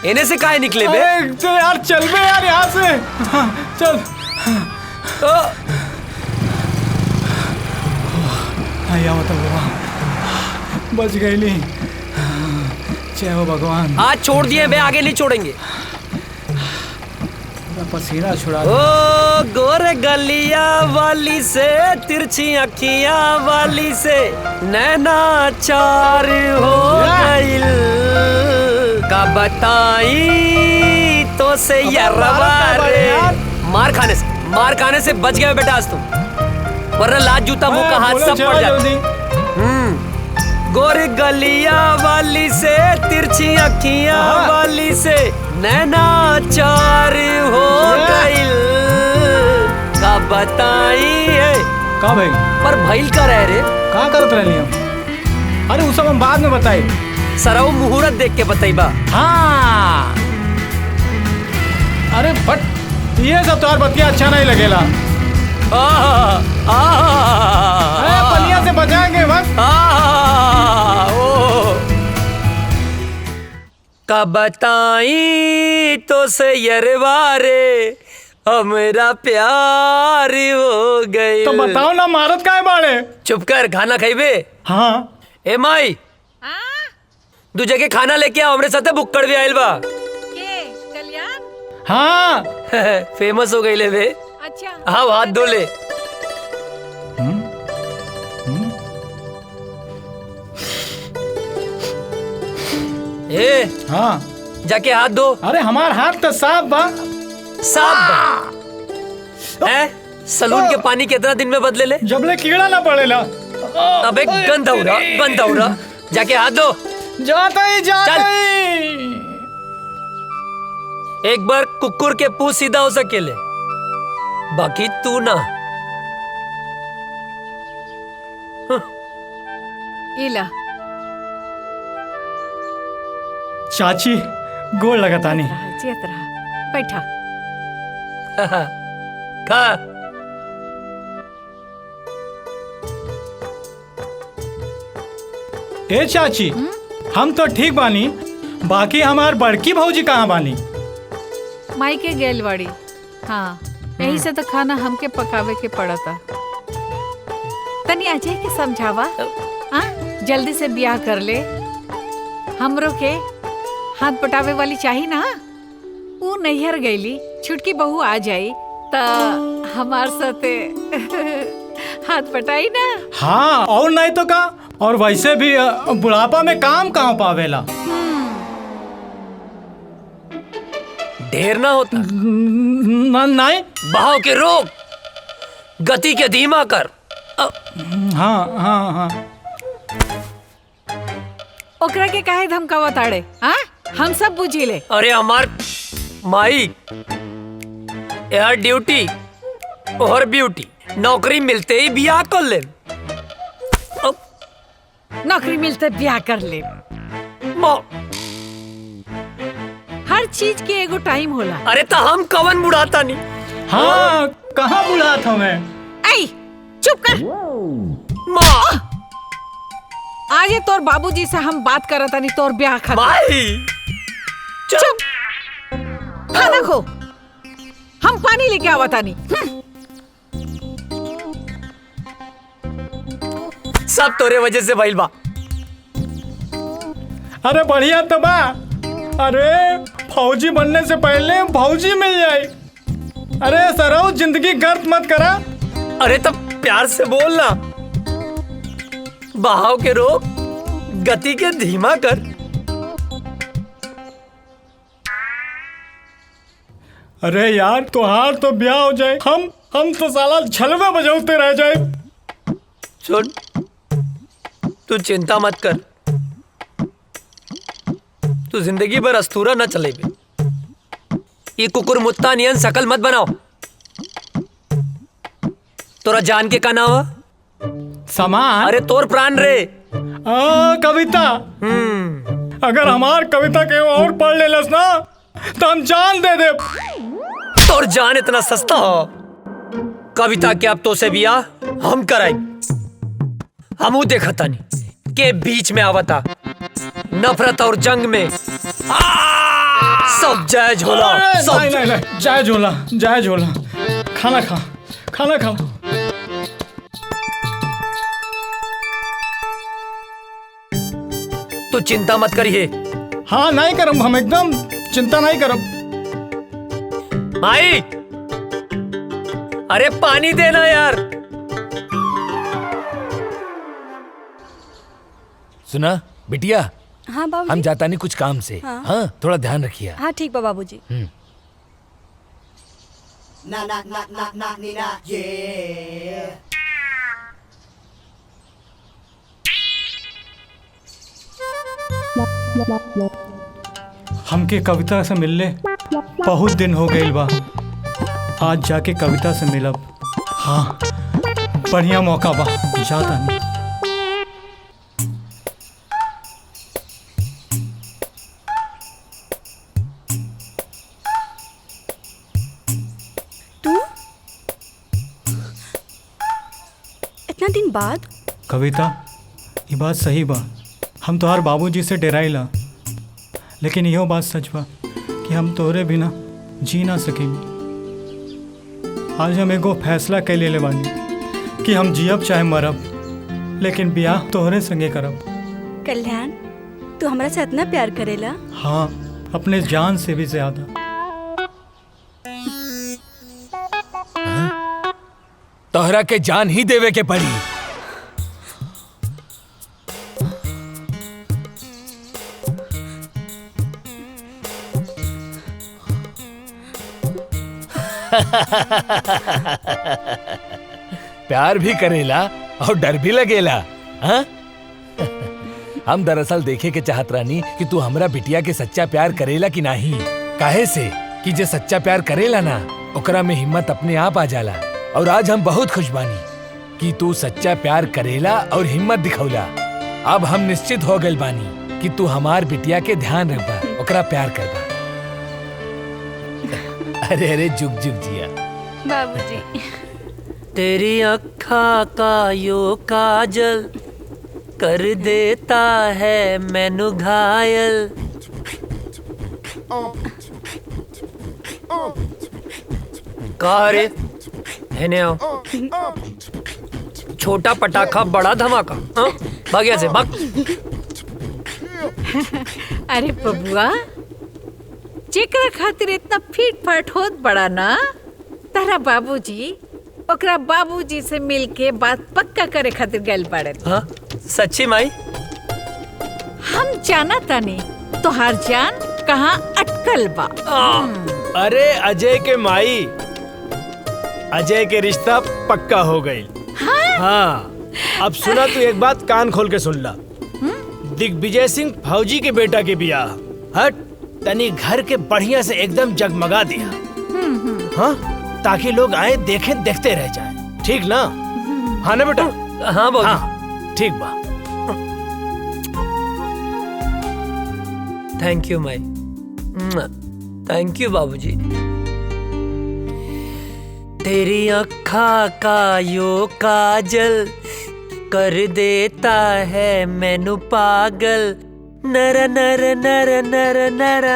इन्हें से काहे निकले बे? तो यार चल बे यार यहाँ से। चल। आया मतलब बच गई नहीं। जय हो भगवान। आज छोड़ दिए बे, आगे नहीं छोड़ेंगे। पसीना छुड़ा। ओ गोरे गलिया वाली से, तिरछी अखियां वाली से नैना चार हो गइल। का बताई तो से यरवा रे। मार खाने से बच गए बेटा आज तुम, वरना लाज जूता मुंह का हाथ सब पड़ जाता। गोरी गलिया वाली से, तिरछी अखियां वाली से नैना चार हो गइल। का बताई है का भाई? पर भइल का रह रे? का करत रहनी हम? अरे उस सब हम बाद में बताई। सरऊ मुहूर्त देख के बताइबा। हाँ। अरे बट ये सब तो बतिया अच्छा नहीं लगेला। पलिया से बचाएंगे बस। का बताई तो से यरवा रे, हमरा प्यार हो गए। तो बताओ ना, मारत काहे बाड़े? चुप कर, खाना खाइबे? हाँ। ए माई, दू जगह खाना लेके आओ, हमरे साथे बुक्कड़ भी आइल बा। कल्याण? हाँ। फेमस हो गई ले बे। अच्छा। हाँ, हाथ धो ले। ए, हाँ, जाके हाथ धो। अरे हमार हाथ तो साफ बा। साफ बा? सलून के पानी कितना दिन में बदले ले? जबले कीड़ा ना पड़ेला। अबे गंदा हो रहा। जाके हाथ धो। जाता ही। एक बार कुकुर के पूंछ सीधा हो सकेले, बाकी तू ना। इला चाची गोड़ लगातानी। चेत रहा, बैठा। खा। ए चाची, हम तो ठीक बानी, बाकी हमार बड़की भौजी कहाँ बानी? माई के गेल बाड़ी। हाँ, यही से तो खाना हमके पकावे के पड़ा था। तनी अजय के समझावा, हाँ, जल्दी से ब्याह कर ले। हमरो के हाथ पटावे वाली चाहिए ना। वो नैहर गईली, छुटकी बहू आ जाई ता हमार साथे हाथ पटाई ना। हाँ, और नहीं तो का। और वैसे भी बुढ़ापा में काम कहाँ पावेला। ढेर ना होता। नहीं। बहाव के रोक, गति के धीमा कर। हाँ। ओकरा के काहे धमकावा ताड़े? हाँ, हम सब बुझी ले। अरे हमार माई, यार ड्यूटी और ब्यूटी, नौकरी मिलते ही ब्याह कर ले। नौकरी मिलते ब्याह कर ले। हर हर चीज के एगो टाइम होला। अरे तो हम कवन बुढ़ाता नहीं। हाँ कहाँ बुढ़ा था मैं। आई चुप कर। माँ आज ये तोर बाबूजी से हम बात करता नहीं तोर ब्याह खातिर। माई चुप। खाना खो, हम पानी लेके आवता नहीं। सब तोरे वजह से भइल बा। अरे बढ़िया तो बा। अरे फौजी बनने से पहले फौजी मिल जाए। अरे सराउ जिंदगी गर्द मत करा। अरे तब प्यार से बोल ना। बहाव के रोक, गति के धीमा कर। अरे यार तुहार तो ब्याह हो जाए, हम तो साला छलवे बजाते रह जाए। सुन, तू चिंता मत कर। तू जिंदगी भर अस्तूरा न चलेबे। ये कुकुर मुत्ता नियन शकल मत बनाओ। तोरा जान के का नाम है? सामान। अरे तोर प्राण रे। कविता। अगर हमार कविता के और पढ़ लेलस ना तो हम जान दे दे। तोर जान इतना सस्ता हो? कविता के अब तो से बिया हम कराई। हमू देखा तानी के बीच में आवता नफरत और जंग में सब जायज होला। सब नहीं जायज होला, जायज होला। खाना खा, खाना खा। तू चिंता मत करिए। हाँ नहीं करम, हम एकदम चिंता नहीं करम। माई, अरे पानी देना यार। सुना बिटिया, हाँ बाबूजी। हम जाता नहीं कुछ काम से। हाँ। हाँ थोड़ा ध्यान रखिए। हाँ ठीक बा बाबूजी। हमके कविता से मिलले बहुत दिन हो गए बा। आज जाके कविता से मिलब। हाँ बढ़िया मौका बा, जाता नहीं। तू इतना दिन बाद? कविता ये बात सही बा, हम तोहार बाबूजी से डराइला, लेकिन इहो बात सच बा कि हम तोहरे बिना जी ना सकेंगे। आज हम एगो फैसला कर ले बानी कि हम जियब चाहे मरब, लेकिन ब्याह तोहरे संगे करब। कल्याण, तू हमरा से इतना प्यार करेला? हाँ, अपने जान से भी ज्यादा। तोहरा के जान ही देवे के पड़ी। प्यार भी करेला और डर भी लगेला। हाँ? हम दरअसल देखे के चाहत रानी कि तू हमरा बिटिया के सच्चा प्यार करेला कि नहीं। काहे से कि जे सच्चा प्यार करेला ना ओकरा में हिम्मत अपने आप आ जाला। और आज हम बहुत खुश बानी कि तू सच्चा प्यार करेला और हिम्मत दिखौला। अब हम निश्चित हो गए बानी कि तू हमार बिटिया के ध्यान रखबा, ओकरा प्यार करबा। अरे अरे जुग जुग जिया बाबूजी। तेरी अखा का यो काजल कर देता है मैनू घायल। कहा रे हेने आओ। छोटा पटाखा बड़ा धमाका। हाँ? भाग यहाँ से भाग। अरे बबुआ, जेकरा खातिर इतना फीट फाट होत बड़ा ना, तारा बाबूजी ओकरा बाबूजी से मिलके बात पक्का करे खातिर गइल बाड़े। हाँ? सच्ची माई? हम जाना तानी तोहार जान कहाँ अटकल बा। अरे अजय के माई, अजय के रिश्ता पक्का हो गई। हाँ, अब सुना तू एक बात कान खोल के सुन ला। दिग्विजय सिंह फौजी के बेटा के बियाह हट तनी घर के बढ़िया से एकदम जगमगा दिया। हाँ, ताकि लोग आए देखें देखते रह जाए। ठीक ना? हाँ ना बेटा? हाँ बाबू। हाँ, ठीक बा। Thank you Mai. Thank you बाबूजी। तेरी आँखा का यो काजल कर देता है मैनू पागल, नर नर नर नर नर।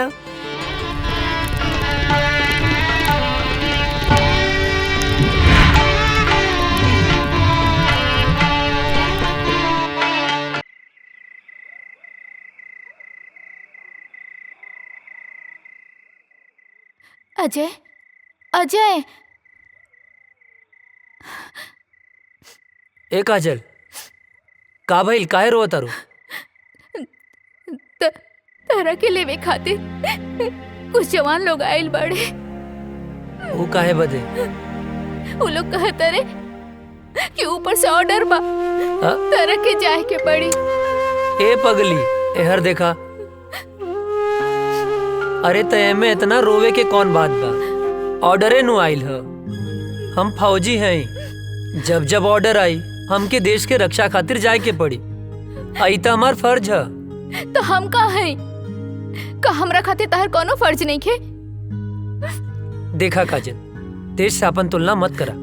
अजय, अजय, ए काजल, का भइल, काहे रोवत तारू? तारा के लेवे खातिर कुछ जवान लोग आइल बाड़े। वो काहे बदे? वो लोग कहते रे कि ऊपर से ऑर्डर बा, तारा के जाए के पड़ी। ए पगली, एहर देखा। अरे तय में इतना रोवे के कौन बात बा? ऑर्डरे नु आइल ह। हम फौजी हैं, जब जब ऑर्डर आई हमके देश के रक्षा खातिर जाए के पड़ी। आई तो हमार फर्ज है। तो हम का है? का हमरा खातिर तार कोनो फर्ज नहीं खे? देखा काजल, देश से अपन तुलना मत करा।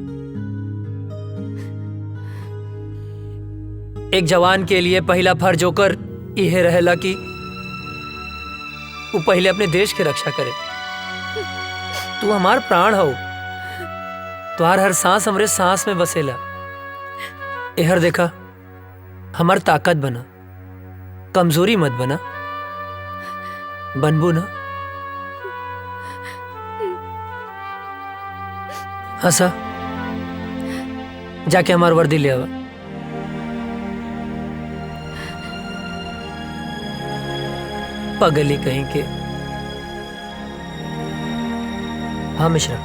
एक जवान के लिए पहला फर्ज होकर यह रहेला कि वो पहले अपने देश की रक्षा करे। तू हमार प्राण हो, तुहार हर सांस हमरे सांस में बसेला। एहर देखा, हमार ताकत बना, कमजोरी मत बना। बनबू ना? हंसा, जाके हमार वर्दी ले आवा। पगली कहीं के। हाँ मिश्रा।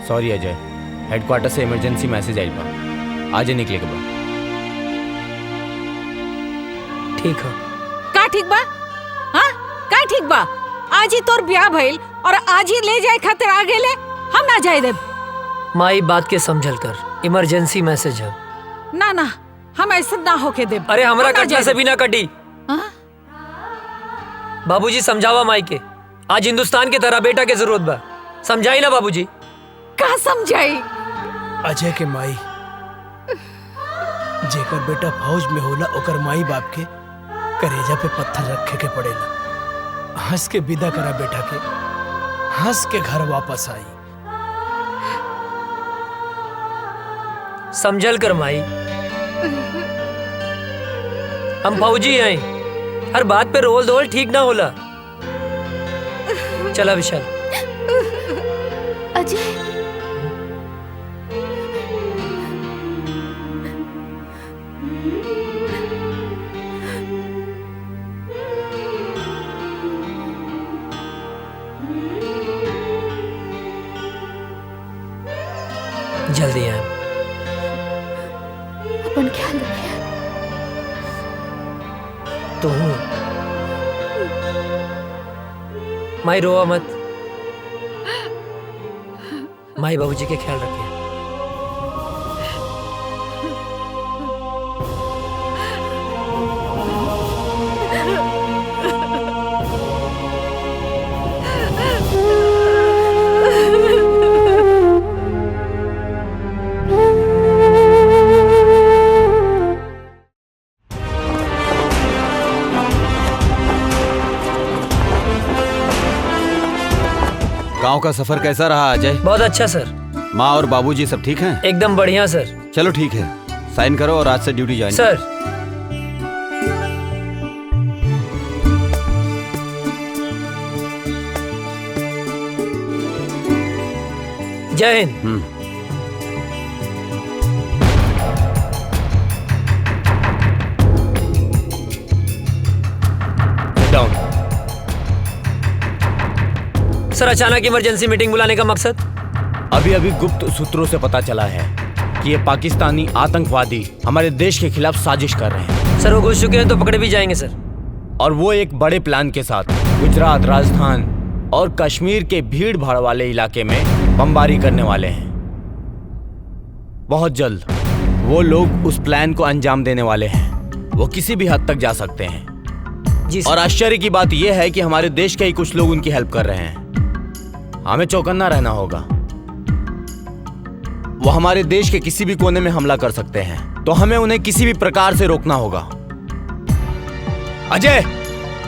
सॉरी अजय, हेडक्वार्टर से इमरजेंसी मैसेज आइल बा, आज निकले के बा। ठीक है। का ठीक बा? हाँ, का ठीक बा? आज ही तोर ब्याह भइल और आज ही ले जाए खातिर आ गेले, हम ना जाए देब। माई बात के समझल कर, इमरजेंसी मैसेज है। ना ना, हम ऐसा ना होके देब। अरे हमरा कटला से भी ना कटी। बाबूजी समझावा माई के, आज हिंदुस्तान के तरह बेटा के जरूरत बा। समझाई ना बाबूजी? का समझाई? अजय के माई, जेकर बेटा फौज में होला ओकर माई बाप के करेजा पे पत्थर रखे के पड़ेला। हंस के विदा करा बेटा के, हंस के घर वापस आई। समझल कर माई, हम फौजी हैं, हर बात पे रोल धोल ठीक ना होला। चला विशाल। अजय, जल्दी आए। अपन ख्याल रखिए। तो माई रोवा मत, माई बाबूजी के ख्याल रखिए। गांव का सफर कैसा रहा अजय? बहुत अच्छा सर। माँ और बाबूजी सब ठीक हैं? एकदम बढ़िया सर। चलो ठीक है, साइन करो और आज से ड्यूटी ज्वाइन सर। जय हिंद। सर, अचानक इमरजेंसी मीटिंग बुलाने का मकसद? अभी अभी गुप्त सूत्रों से पता चला है कि ये पाकिस्तानी आतंकवादी हमारे देश के खिलाफ साजिश कर रहे हैं। सर, वो घुस चुके हैं तो पकड़े भी जाएंगे सर। और वो एक बड़े प्लान के साथ गुजरात, राजस्थान और कश्मीर के भीड़ भाड़ वाले इलाके में बमबारी करने वाले हैं। बहुत जल्द वो लोग उस प्लान को अंजाम देने वाले हैं। वो किसी भी हद तक जा सकते हैं। जी। और आश्चर्य की बात यह है कि हमारे देश के ही कुछ लोग उनकी हेल्प कर रहे हैं। हमें चौकन्ना रहना होगा। वो हमारे देश के किसी भी कोने में हमला कर सकते हैं, तो हमें उन्हें किसी भी प्रकार से रोकना होगा। अजय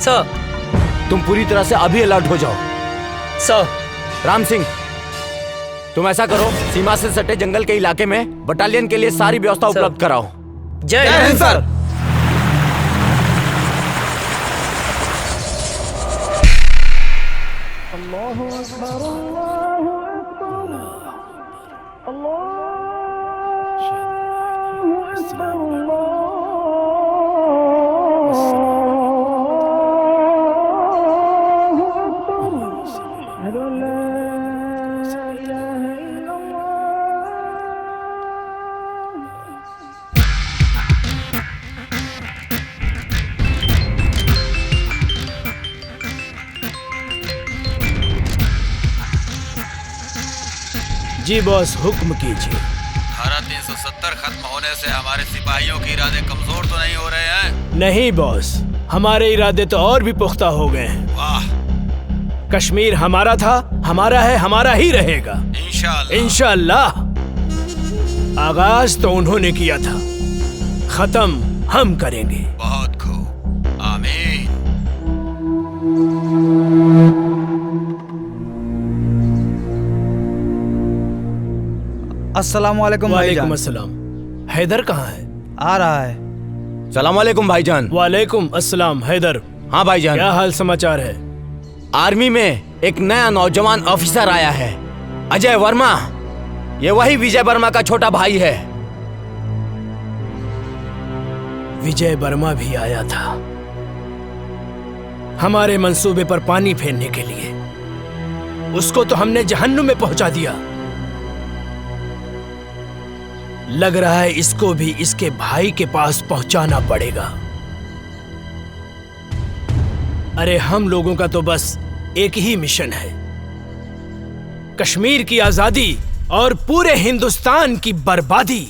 सर, तुम पूरी तरह से अभी अलर्ट हो जाओ। सर। राम सिंह, तुम ऐसा करो, सीमा से सटे जंगल के इलाके में बटालियन के लिए सारी व्यवस्था उपलब्ध कराओ। जय हिंद सर। जी बॉस, हुक्म कीजिए। धारा 370 खत्म होने से हमारे सिपाहियों के इरादे कमजोर तो नहीं हो रहे हैं? नहीं बॉस, हमारे इरादे तो और भी पुख्ता हो गए हैं। वाह। कश्मीर हमारा था, हमारा है, हमारा ही रहेगा। इंशाअल्लाह। इंशाअल्लाह। आगाज तो उन्होंने किया था, खत्म हम करेंगे। बहुत खूब, आमीन। अस्सलाम वालेकुम वालेकुम अस्सलाम। हैदर कहाँ है? आ रहा है। सलाम वालेकुम भाईजान। वालेकुम अस्सलाम। हैदर। हाँ भाईजान। क्या हाल समाचार है? आर्मी में एक नया नौजवान ऑफिसर आया है, अजय वर्मा। ये वही विजय वर्मा का छोटा भाई है। विजय वर्मा भी आया था हमारे मंसूबे पर पानी फेरने के लिए। उसको तो हमने जहन्नुम में पहुंचा दिया। लग रहा है इसको भी इसके भाई के पास पहुंचाना पड़ेगा। अरे हम लोगों का तो बस एक ही मिशन है, कश्मीर की आजादी और पूरे हिंदुस्तान की बर्बादी।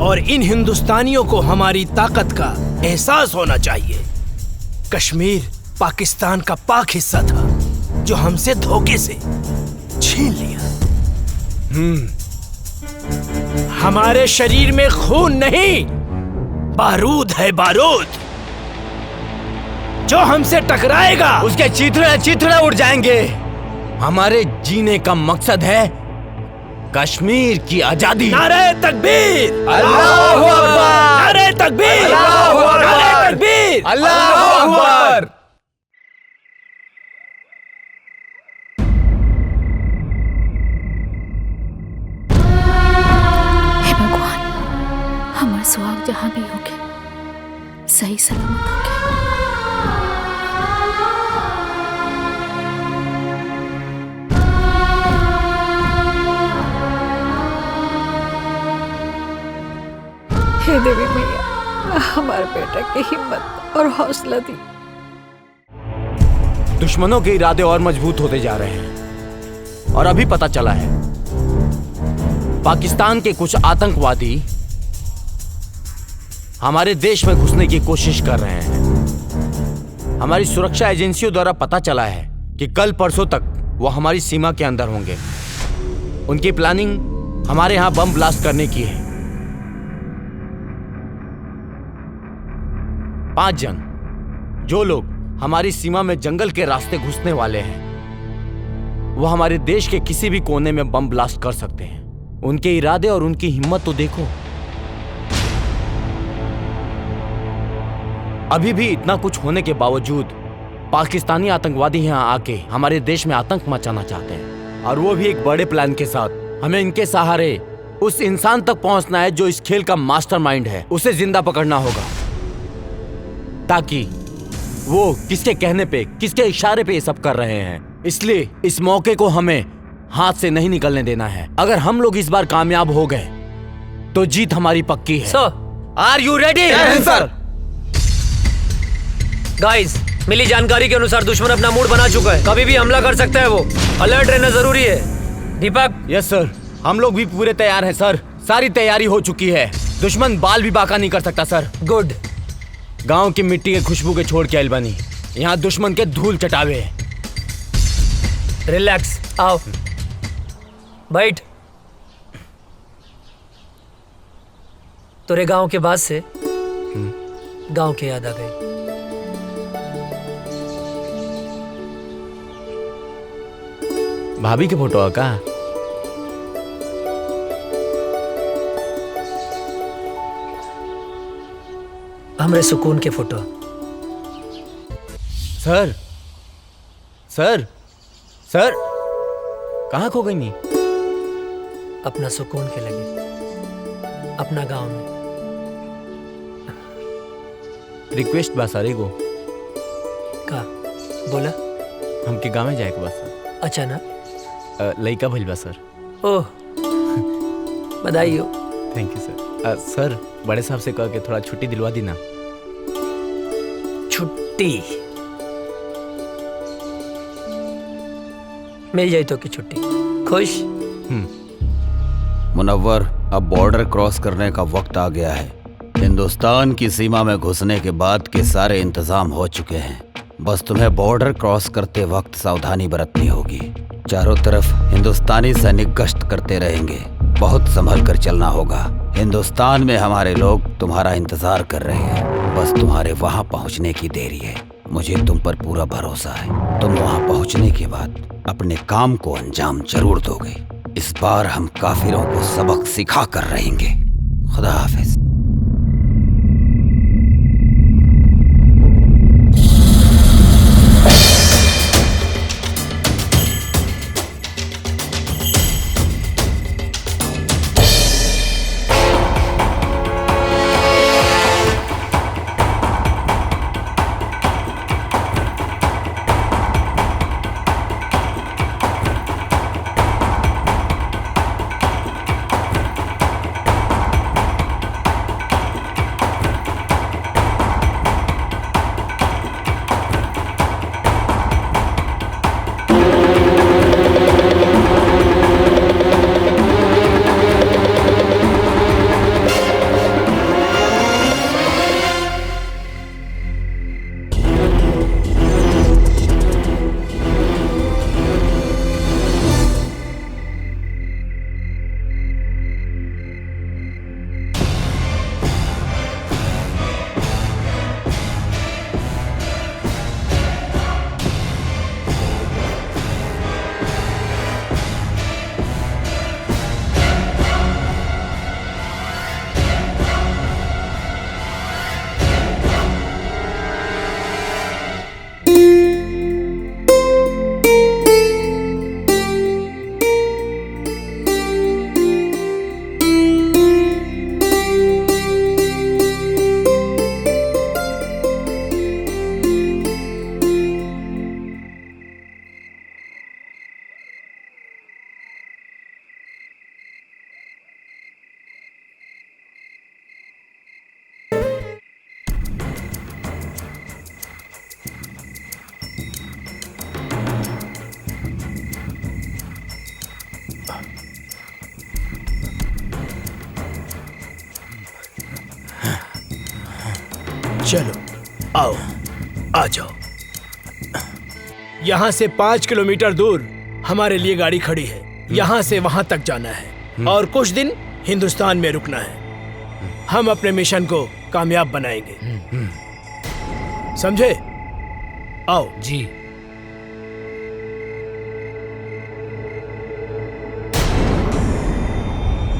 और इन हिंदुस्तानियों को हमारी ताकत का एहसास होना चाहिए। कश्मीर पाकिस्तान का पाक हिस्सा था जो हमसे धोखे से छीन लिया। हमारे शरीर में खून नहीं, बारूद है, बारूद। जो हमसे टकराएगा उसके चिथड़े उड़ जाएंगे। हमारे जीने का मकसद है कश्मीर की आजादी। नारे तकबीर, अल्लाहू अकबर। नारे तकबीर, अल्लाहू अकबर। नारे तकबीर, अल्लाहू अकबर। हे भगवान, हमारे सुहाग जहां भी होगे सही सलामत होगे। हे देवी मैया, हमारे बेटा की हिम्मत और हौसला दी। दुश्मनों के इरादे और मजबूत होते जा रहे हैं और अभी पता चला है पाकिस्तान के कुछ आतंकवादी हमारे देश में घुसने की कोशिश कर रहे हैं। हमारी सुरक्षा एजेंसियों द्वारा पता चला है कि कल परसों तक वो हमारी सीमा के अंदर होंगे। उनकी प्लानिंग हमारे यहां बम ब्लास्ट करने की है। 5 जन जो लोग हमारी सीमा में जंगल के रास्ते घुसने वाले हैं, वो हमारे देश के किसी भी कोने में बम ब्लास्ट कर सकते हैं। उनके इरादे और उनकी हिम्मत तो देखो। अभी भी इतना कुछ होने के बावजूद पाकिस्तानी आतंकवादी यहां आके हमारे देश में आतंक मचाना चाहते हैं, और वो भी एक बड़े प्लान के साथ। हमें इनके सहारे उस इंसान तक पहुंचना है जो इस खेल का मास्टरमाइंड है। उसे जिंदा पकड़ना होगा ताकि वो किसके कहने पे, किसके इशारे पे ये सब कर रहे हैं। इसलिए इस मौके को हमें हाथ से नहीं निकलने देना है। अगर हम लोग इस बार कामयाब हो गए तो जीत हमारी पक्की है। सर, आर यू रेडी? सर। गाइस, मिली जानकारी के अनुसार दुश्मन अपना मूड बना चुका है, कभी भी हमला कर सकता है। वो अलर्ट रहना जरूरी है। दीपक। यस सर, हम लोग भी पूरे तैयार हैं सर। सारी तैयारी हो चुकी है। दुश्मन बाल भी बाका नहीं कर सकता सर। गुड। गांव की मिट्टी के खुशबू के छोड़ के अलबनी यहाँ दुश्मन के धूल चटावे। रिलैक्स, आओ बैठ। तोरे गांव के बाद से गांव की याद आ गई। भाभी के फोटो का हमरे सुकून के फोटो। सर सर सर कहाँ खो गई नी? अपना सुकून के लगे अपना गांव में। रिक्वेस्ट बा सर एगो। का बोला? हमके गाँव में जाए के बा सर। अच्छा ना? लइका भइल बा सर। ओह बधाई हो। थैंक यू सर। सर बड़े साहब से कह के थोड़ा छुट्टी दिलवा दी ना। छुट्टी मिल जाए तो की छुट्टी। खुश? मुनव्वर, अब बॉर्डर क्रॉस करने का वक्त आ गया है। हिंदुस्तान की सीमा में घुसने के बाद के सारे इंतजाम हो चुके हैं। बस तुम्हें बॉर्डर क्रॉस करते वक्त सावधानी बरतनी होगी। चारों तरफ हिंदुस्तानी सैनिक गश्त करते रहेंगे। बहुत संभल कर चलना होगा। हिंदुस्तान में हमारे लोग तुम्हारा इंतजार कर रहे हैं। बस तुम्हारे वहां पहुंचने की देरी है। मुझे तुम पर पूरा भरोसा है। तुम वहां पहुंचने के बाद अपने काम को अंजाम जरूर दोगे। इस बार हम काफिरों को सबक सिखा कर रहेंगे। खुदा हाफिज। चलो आओ, आ जाओ। यहाँ से 5 किलोमीटर दूर हमारे लिए गाड़ी खड़ी है। यहाँ से वहां तक जाना है और कुछ दिन हिंदुस्तान में रुकना है। हम अपने मिशन को कामयाब बनाएंगे, समझे? आओ जी।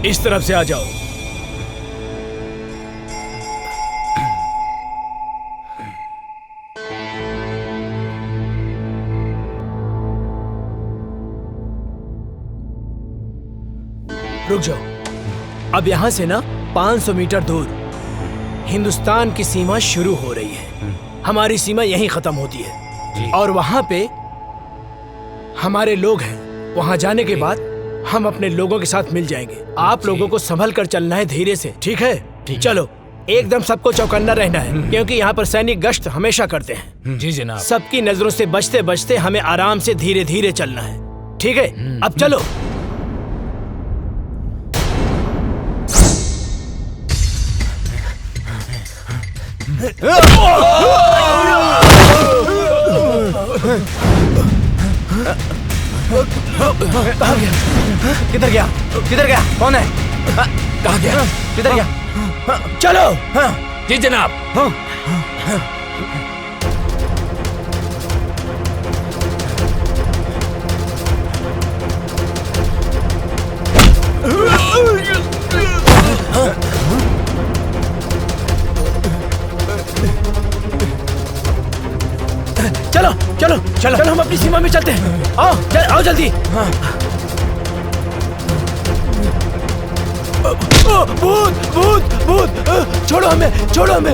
इस तरफ से आ जाओ। रुक जाओ। अब यहाँ से ना 500 मीटर दूर हिंदुस्तान की सीमा शुरू हो रही है। हमारी सीमा यहीं खत्म होती है और वहां पे हमारे लोग हैं। वहां जाने के बाद हम अपने लोगों के साथ मिल जाएंगे। आप लोगों को संभल कर चलना है, धीरे से, ठीक है? चलो, एकदम सबको चौकन्ना रहना है क्योंकि यहाँ पर सैनिक गश्त हमेशा करते हैं। जी जनाब। सबकी नजरों से बचते बचते हमें आराम से धीरे धीरे चलना है, ठीक है? अब चलो। कहाँ गया? किधर गया? किधर गया? कौन है? कहाँ गया? किधर गया? चलो। जी जनाब। चलो चलो चलो चलो, हम अपनी सीमा में चलते हैं। आओ आओ जल्दी। भूत भूत भूत, छोड़ो हमें, छोड़ो हमें।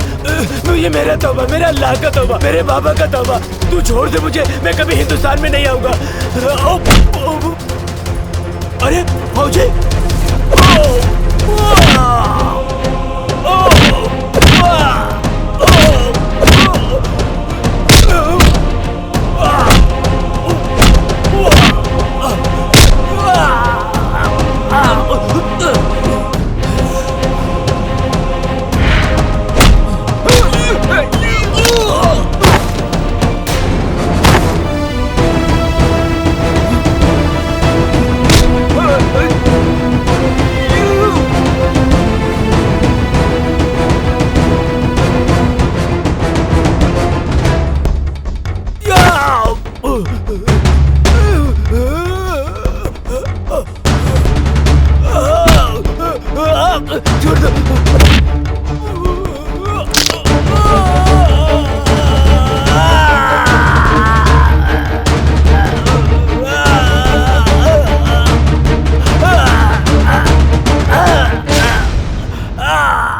ये मेरा तौबा, मेरा अल्लाह का तौबा, मेरे बाबा का तौबा। तू छोड़ दे मुझे, मैं कभी हिंदुस्तान में नहीं आऊंगा। अरे फौजी,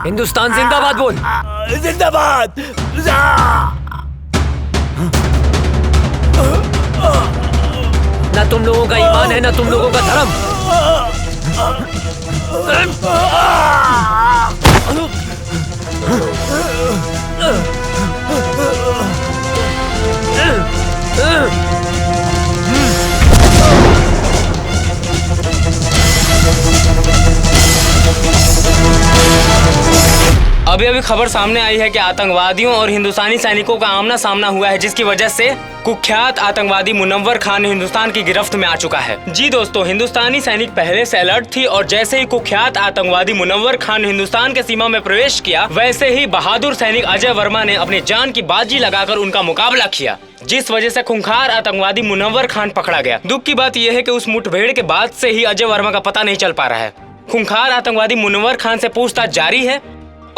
हिंदुस्तान जिंदाबाद बोल। जिंदाबाद। ना तुम लोगों का ईमान है, ना तुम लोगों का धर्म। अभी अभी खबर सामने आई है कि आतंकवादियों और हिंदुस्तानी सैनिकों का आमना सामना हुआ है, जिसकी वजह से कुख्यात आतंकवादी मुनव्वर खान हिंदुस्तान की गिरफ्त में आ चुका है। जी दोस्तों, हिंदुस्तानी सैनिक पहले से अलर्ट थी और जैसे ही कुख्यात आतंकवादी मुनव्वर खान हिंदुस्तान के सीमा में प्रवेश किया, वैसे ही बहादुर सैनिक अजय वर्मा ने अपनी जान की बाजी लगाकर उनका मुकाबला किया, जिस वजह से खूंखार आतंकवादी मुनव्वर खान पकड़ा गया। दुख की बात यह है कि उस मुठभेड़ के बाद से ही अजय वर्मा का पता नहीं चल पा रहा है। खूंखार आतंकवादी मुनव्वर खान से पूछताछ जारी है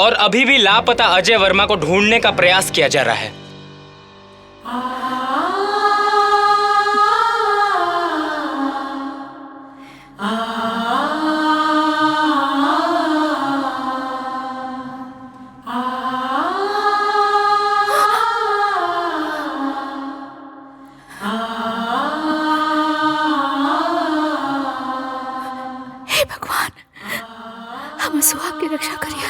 और अभी भी लापता अजय वर्मा को ढूंढने का प्रयास किया जा रहा है। हे भगवान, हम सुहाग की रक्षा करिए।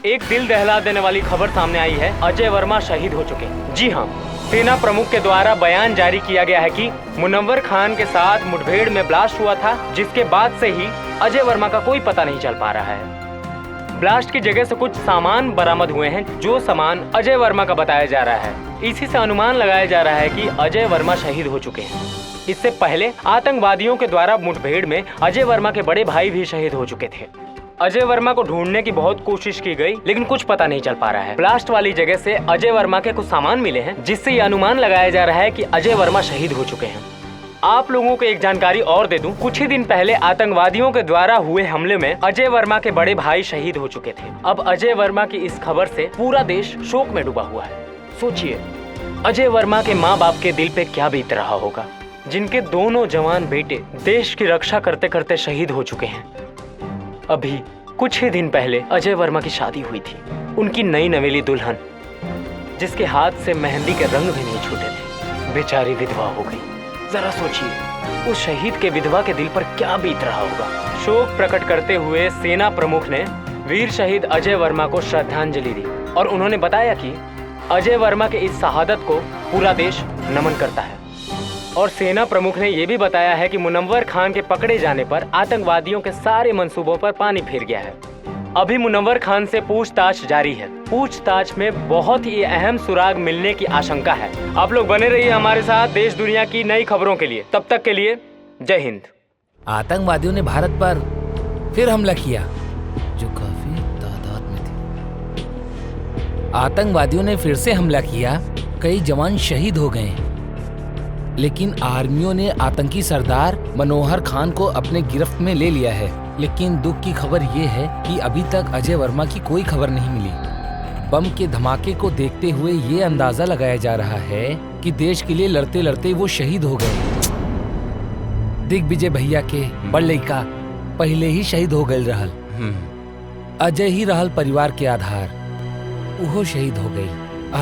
एक दिल दहला देने वाली खबर सामने आई है, अजय वर्मा शहीद हो चुके हैं। जी हाँ, सेना प्रमुख के द्वारा बयान जारी किया गया है कि मुनव्वर खान के साथ मुठभेड़ में ब्लास्ट हुआ था, जिसके बाद से ही अजय वर्मा का कोई पता नहीं चल पा रहा है। ब्लास्ट की जगह से कुछ सामान बरामद हुए हैं, जो सामान अजय वर्मा का बताया जा रहा है। इसी से अनुमान लगाया जा रहा है कि अजय वर्मा शहीद हो चुके हैं। इससे पहले आतंकवादियों के द्वारा मुठभेड़ में अजय वर्मा के बड़े भाई भी शहीद हो चुके थे। अजय वर्मा को ढूंढने की बहुत कोशिश की गई, लेकिन कुछ पता नहीं चल पा रहा है। ब्लास्ट वाली जगह से अजय वर्मा के कुछ सामान मिले हैं, जिससे ये अनुमान लगाया जा रहा है कि अजय वर्मा शहीद हो चुके हैं। आप लोगों को एक जानकारी और दे दूं, कुछ ही दिन पहले आतंकवादियों के द्वारा हुए हमले में अजय वर्मा के बड़े भाई शहीद हो चुके थे। अब अजय वर्मा की इस खबर से पूरा देश शोक में डूबा हुआ है। सोचिए, अजय वर्मा के माँ बाप के दिल पे क्या बीत रहा होगा, जिनके दोनों जवान बेटे देश की रक्षा करते करते शहीद हो चुके हैं। अभी कुछ ही दिन पहले अजय वर्मा की शादी हुई थी। उनकी नई नवेली दुल्हन, जिसके हाथ से मेहंदी के रंग भी नहीं छूटे थे, बेचारी विधवा हो गई। जरा सोचिए, उस शहीद के विधवा के दिल पर क्या बीत रहा होगा। शोक प्रकट करते हुए सेना प्रमुख ने वीर शहीद अजय वर्मा को श्रद्धांजलि दी और उन्होंने बताया कि अजय वर्मा के इस शहादत को पूरा देश नमन करता है। और सेना प्रमुख ने यह भी बताया है कि मुनव्वर खान के पकड़े जाने पर आतंकवादियों के सारे मंसूबों पर पानी फिर गया है। अभी मुनव्वर खान से पूछताछ जारी है। पूछताछ में बहुत ही अहम सुराग मिलने की आशंका है। आप लोग बने रहिए हमारे साथ देश दुनिया की नई खबरों के लिए। तब तक के लिए जय हिंद। आतंकवादियों ने भारत पर फिर हमला किया जो काफी तादाद में थे। आतंकवादियों ने फिर से हमला किया, कई जवान शहीद हो गए, लेकिन आर्मियों ने आतंकी सरदार मनोहर खान को अपने गिरफ्त में ले लिया है। लेकिन दुख की खबर ये है कि अभी तक अजय वर्मा की कोई खबर नहीं मिली। बम के धमाके को देखते हुए ये अंदाजा लगाया जा रहा है कि देश के लिए लड़ते लड़ते वो शहीद हो गए। दिग्विजय भैया के बड़ लड़का पहले ही शहीद हो गए रहल। अजय ही रहल परिवार के आधार, वो शहीद हो गई।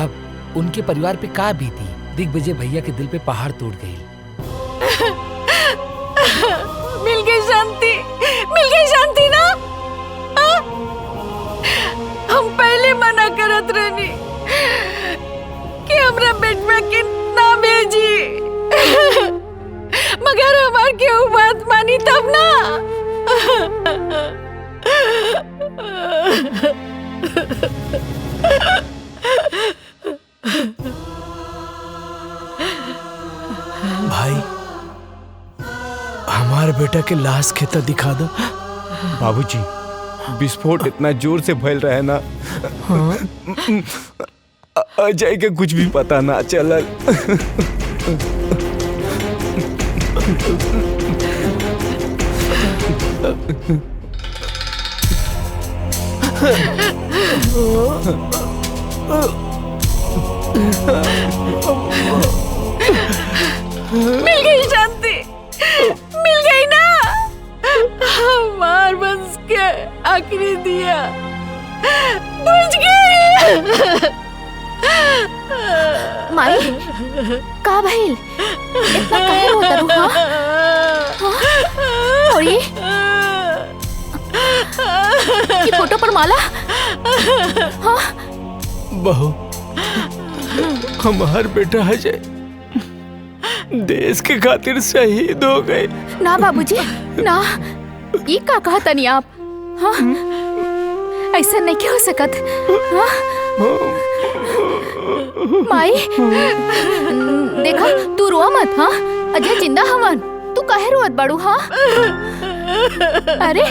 अब उनके परिवार पे का बीती। दिग्विजय भैया के दिल पे पहाड़ टूट गई। मिल गई शांति, मिल गई शांति ना। हम पहले मना करत रहनी कि हमरा बेटवा के ना भेजी, मगर हमार केहू बात मानी तब ना। भाई हमारे बेटा के लाश खेता दिखा दो। बाबूजी, विस्फोट इतना जोर से फैल रहा है ना, अजय के कुछ भी पता ना चलल। मिल गई शांति, मिल गई ना। हमार बंस के आखिरी दिया बुझ गई। माई का भइल? इतना काहे रोता रू? और ये फोटो पर माला? हाँ बहू, हमार बेटा अजय देश के खातिर शहीद हो गए। ना बाबूजी ना, ये का कहा तनी आप? हाँ ऐसा नहीं क्यों हो सकत। हाँ? माई देखा, तू रोआ मत। हाँ अजय जिंदा हवन, तू काहे रोत बाड़ू? हाँ अरे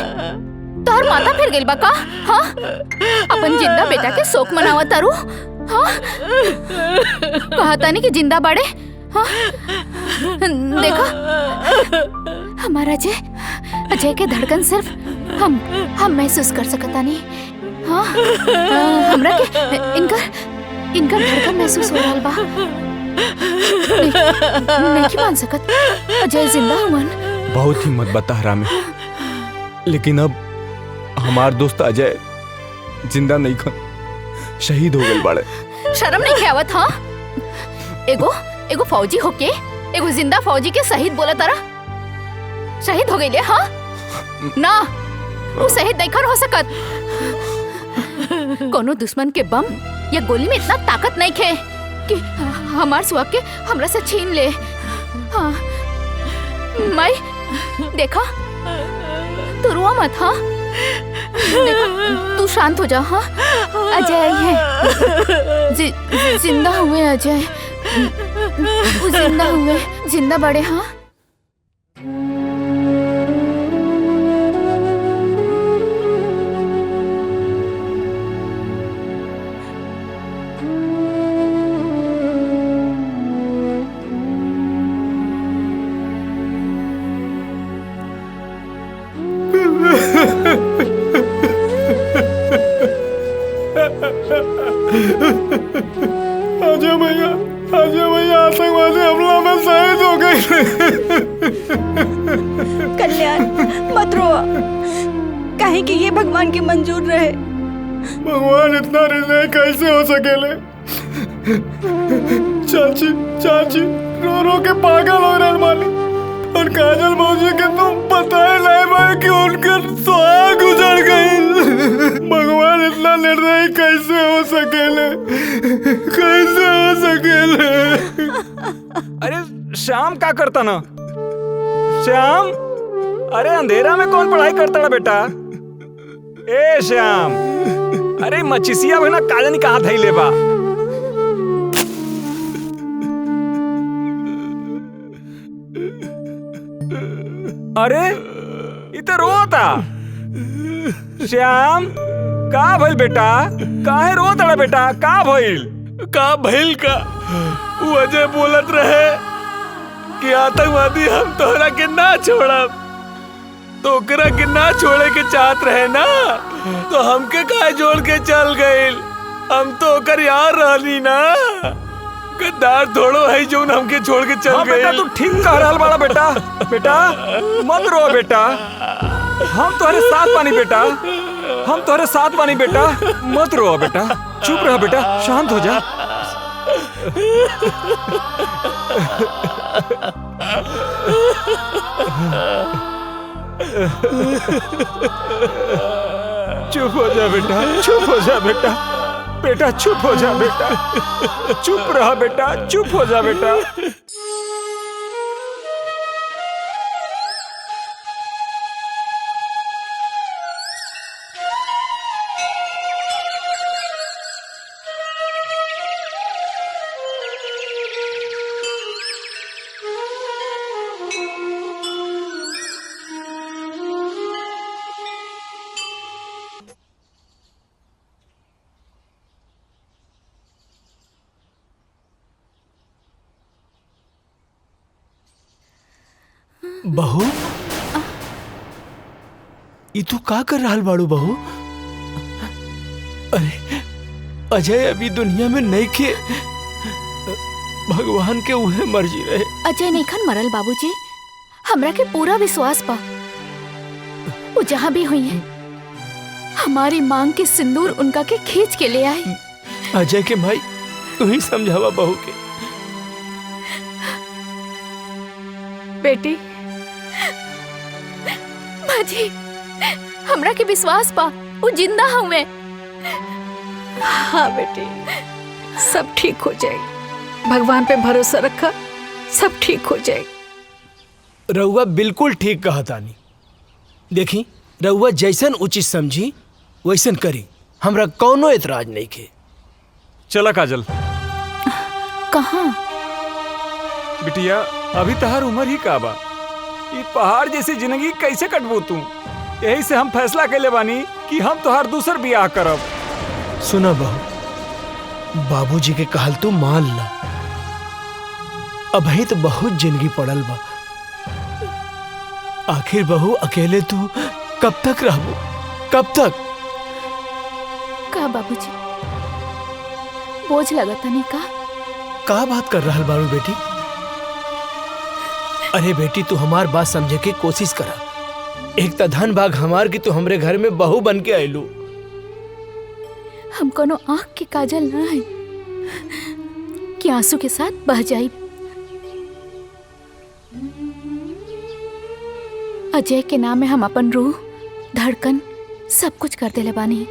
तोहर माथा फिर गइल बा का? हाँ अपन जिंदा बेटा के शोक मनावत तारू। हाँ कहता नहीं कि जिंदा बाड़े। हाँ देखा, हमारा अजय के धड़कन सिर्फ हम महसूस कर सकता नहीं। हाँ हमरा के इनका धड़कन महसूस हो रहा बा। नहीं मान सकत अजय जिंदा हुवन। बहुत हिम्मत बता हरामी, लेकिन अब हमार दोस्त अजय जिंदा नहीं खन, शहीद हो गए बाड़े। शर्म नहीं आवत? हाँ एगो फौजी होके एगो जिंदा फौजी के शहीद बोला तारा? शहीद हो गई? हाँ ना, वो शहीद नहीं हो सकत। कोनो दुश्मन के बम या गोली में इतना ताकत नहीं खे कि हमार सुहाग के हमरा से छीन ले। हाँ माई देखा, तू रुआ मत। हाँ देखा, तू शांत हो जा। हाँ अजय है, जिंदा हुए अजय, वो जिंदा हुए, जिंदा बड़े। हाँ अजय भैया आतंकवादी हमला में शहीद हो गए। कल्याण मत रो, काहे कि ये भगवान की मंजूर रहे। भगवान इतना निर्दय कैसे हो सकेले? चाची रो रो के पागल हो रहे मालिक। और काजल मौजी के तुम बताए नहीं भाई कि उनके सुहाग उजड़ गई। भगवान इतना निर्दयी कैसे हो सकेले? कैसे हो सकेले? अरे श्याम क्या करता ना? श्याम, अरे अंधेरा में कौन पढ़ाई करता ना बेटा? ए श्याम, अरे मचिसिया भाई ना काजनी कहाँ धैले बा। अरे इत रोता श्याम, का भइल बेटा? काहे रोत रहा बेटा? का भइल? का भइल का? वो अजय बोलत रहे कि आतंकवादी हम तोहरा के ना छोड़ब, तो ओकरा के ना छोड़े के चाहत रहे ना, तो हमके काहे जोड़ के चल गइल? हम तो ओकर यार रहनी ना। गद्दार थोड़ो है जो हमके छोड़ के चल गइल। बेटा तू ठीक कह रहल बाड़ा बेटा। बेटा मत रो बेटा, हम तुम्हारे साथ बानी बेटा, हम तुम्हारे साथ बानी बेटा, मत रो बेटा, चुप रह बेटा, शांत हो जा। चुप हो जा बेटा, चुप हो जा बेटा, बेटा चुप हो जा बेटा, चुप रहा बेटा, चुप हो जा बेटा। बहू, ई तू का कर रहल बाड़ू बहू? अरे अजय अभी दुनिया में नहीं के, भगवान के उहे मर्जी रहे। अजय नईखन मरल बाबूजी, हमरा के पूरा विश्वास बा वो जहाँ भी हुई है हमारी मांग के सिंदूर उनका के खींच के ले आई। अजय के भाई तू ही समझावा बहू के। बेटी माजी, हमरा के विश्वास बा वो जिंदा हुए। हाँ बेटी, सब ठीक हो जाएगी, भगवान पे भरोसा रखा, सब ठीक हो जाएगी। रउआ बिल्कुल ठीक कहा तानी। देखी रउआ जैसन उचित समझी वैसन करी, हमरा कौनो एतराज नहीं के। चला काजल। कहाँ? बिटिया अभी तहार उम्र ही का बा, ये पहाड़ जैसी जिंदगी कैसे कटबू तू? यही से हम फैसला कैले बानी कि हम तोहार दूसर बियाह करब। सुना बहू, बाबूजी के कहल तू मान ला, अभी तो बहुत जिंदगी पड़ल बा। आखिर बहू अकेले तू कब तक रहबू? कब तक? का बाबूजी बोझ लगता नहीं का? का बात कर रहल बारू बेटी? अरे बेटी तू हमार बात समझे के कोशिश करा। एक त धन भाग हमार की तू हमरे घर में बहू बन के आयलू। हम कोनो आँख के काजल ना है कि आंसू के साथ बह जाई। अजय के नाम में हम अपन रूह, धड़कन सब कुछ कर देले बानी।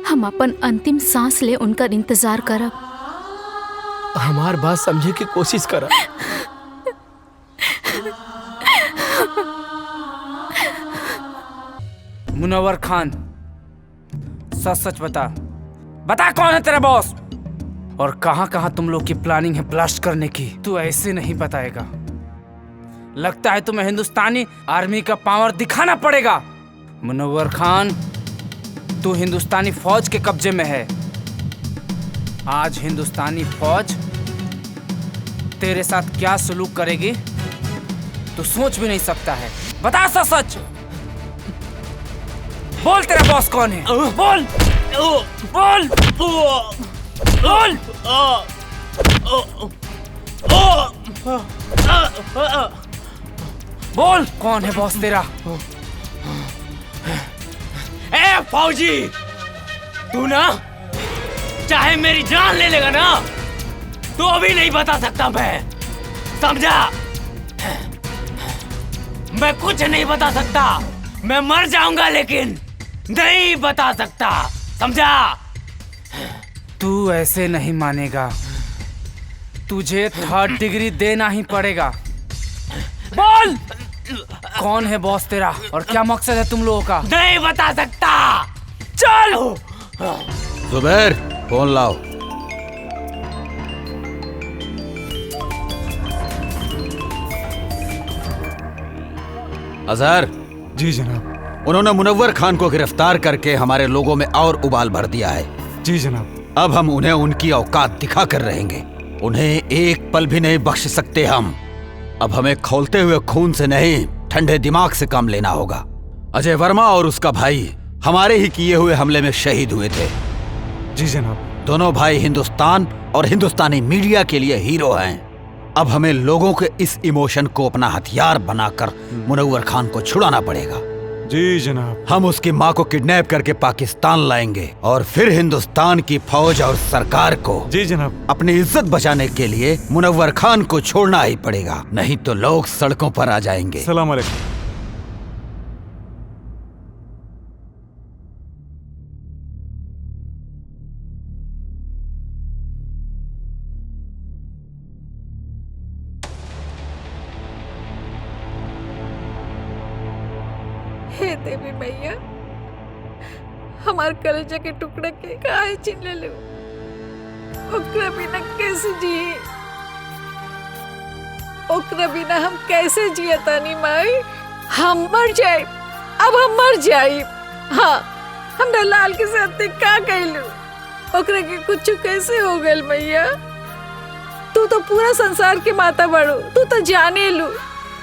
हम अपन अंतिम सांस ले उनका इंतजार करब। हमार बात समझे की कोशिश करा। मुनव्वर खान, सच सच बता, बता कौन है तेरा बॉस और कहां कहां तुम लोग की प्लानिंग है ब्लास्ट करने की? तू ऐसे नहीं बताएगा। लगता है तुम्हें हिंदुस्तानी आर्मी का पावर दिखाना पड़ेगा। मुनव्वर खान, तू हिंदुस्तानी फौज के कब्जे में है। आज हिंदुस्तानी फौज तेरे साथ क्या सलूक करेगी तू सोच भी नहीं सकता है। बता सच सच, बोल तेरा बॉस कौन है? बोल बोल बोल। बोल कौन है बॉस तेरा? ए फौजी, तू ना चाहे मेरी जान ले लेगा ना, तो अभी नहीं बता सकता मैं, समझा? मैं कुछ नहीं बता सकता, मैं मर जाऊंगा लेकिन नहीं बता सकता, समझा? तू ऐसे नहीं मानेगा, तुझे 3rd डिग्री देना ही पड़ेगा। बोल कौन है बॉस तेरा और क्या मकसद है तुम लोगों का? नहीं बता सकता। चलो। जुबैर, फोन लाओ। अजहर। जी जनाब। उन्होंने मुनव्वर खान को गिरफ्तार करके हमारे लोगों में और उबाल भर दिया है। जी जनाब। अब हम उन्हें उनकी औकात दिखा कर रहेंगे। उन्हें एक पल भी नहीं बख्श सकते हम। अब हमें खौलते हुए खून से नहीं, ठंडे दिमाग से काम लेना होगा। अजय वर्मा और उसका भाई हमारे ही किए हुए हमले में शहीद हुए थे। जी जनाब। दोनों भाई हिंदुस्तान और हिंदुस्तानी मीडिया के लिए हीरो हैं। अब हमें लोगों के इस इमोशन को अपना हथियार बनाकर मुनव्वर खान को छुड़ाना पड़ेगा। जी जनाब। हम उसकी माँ को किडनैप करके पाकिस्तान लाएंगे और फिर हिंदुस्तान की फौज और सरकार को जी जनाब अपनी इज्जत बचाने के लिए मुनव्वर खान को छोड़ना ही पड़ेगा, नहीं तो लोग सड़कों पर आ जाएंगे। सलाम अलैकुम। हे देवी मैया, हमार कलेजा के टुकड़े के काहे छीन ले लू? ओकरा बिना कैसे जिए? ओकरा बिना हम कैसे जिए तानी माई? हम मर जाए, अब हम मर जाए। हाँ, हमरा लाल के साथ का कहलू? ओकरा के कुछ कैसे हो गल मैया? तू तो पूरा संसार के माता बड़ो, तू तो जाने लू।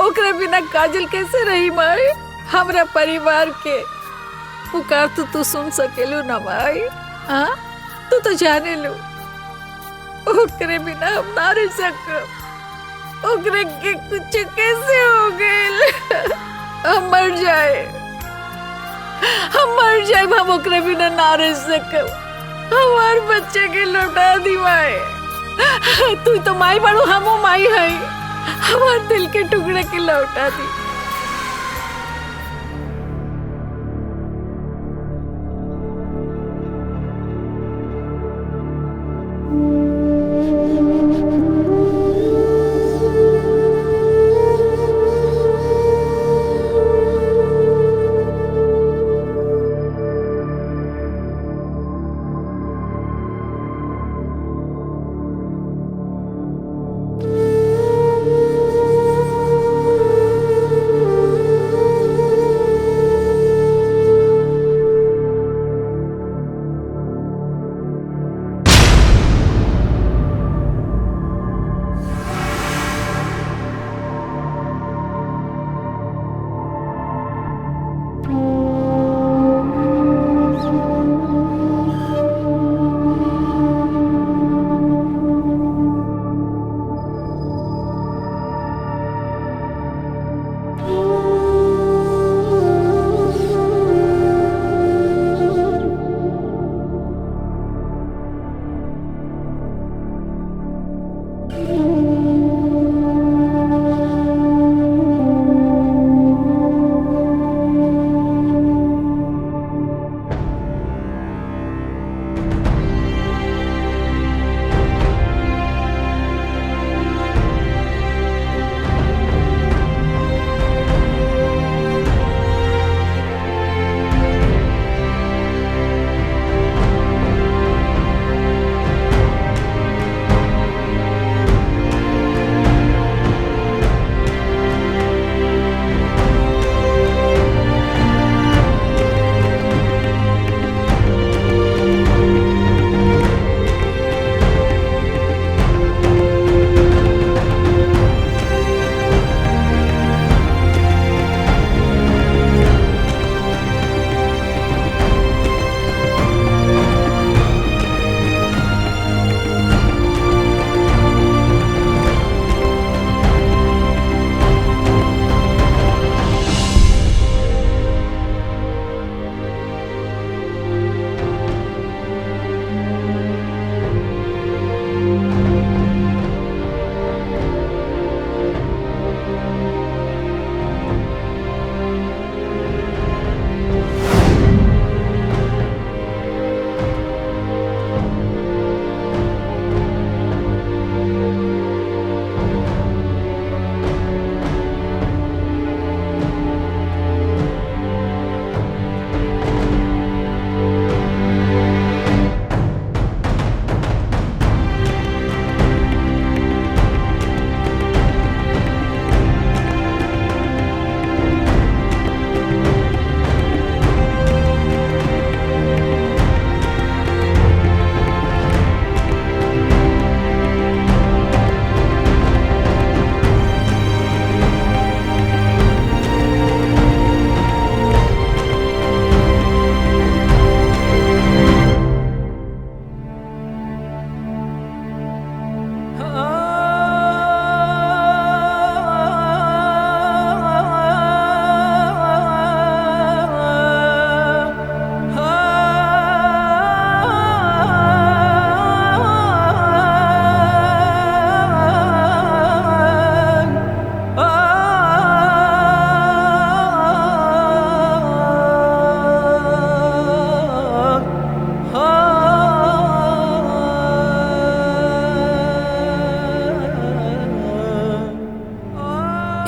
ओकरा बिना काजल कैसे रही माई? हमरा परिवार के पुकार तू सुन सकेलू ना माई? हाँ, तू तो जाने लू ओकरे बिना हम ना रह सकब। ओकरे के कुछ कैसे हो गइल? हम मर जाए, हम मर जाए, हम ओकरे बिना ना रह सकब। हमार बच्चे के लौटा दी माई। तू तो माई बड़ू, हमो माई है। हमार दिल के टुकड़े के लौटा दी।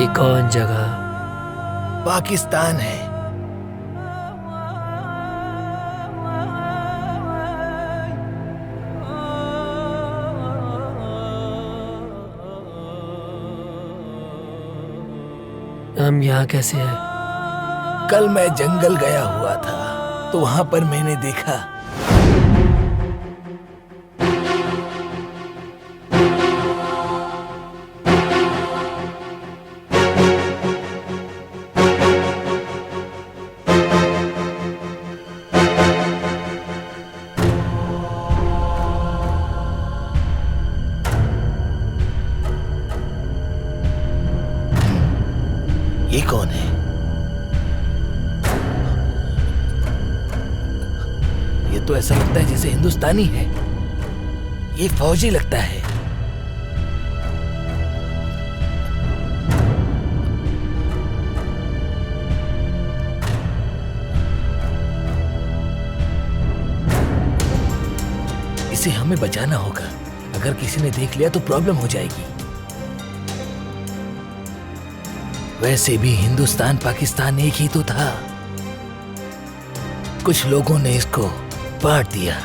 ये कौन जगह? पाकिस्तान है। हम यहाँ कैसे हैं? कल मैं जंगल गया हुआ था तो वहां पर मैंने देखा ये कौन है? ये तो ऐसा लगता है जैसे हिंदुस्तानी है। ये फौजी लगता है। इसे हमें बचाना होगा। अगर किसी ने देख लिया तो प्रॉब्लम हो जाएगी। वैसे भी हिंदुस्तान पाकिस्तान एक ही तो था। कुछ लोगों ने इसको बांट दिया।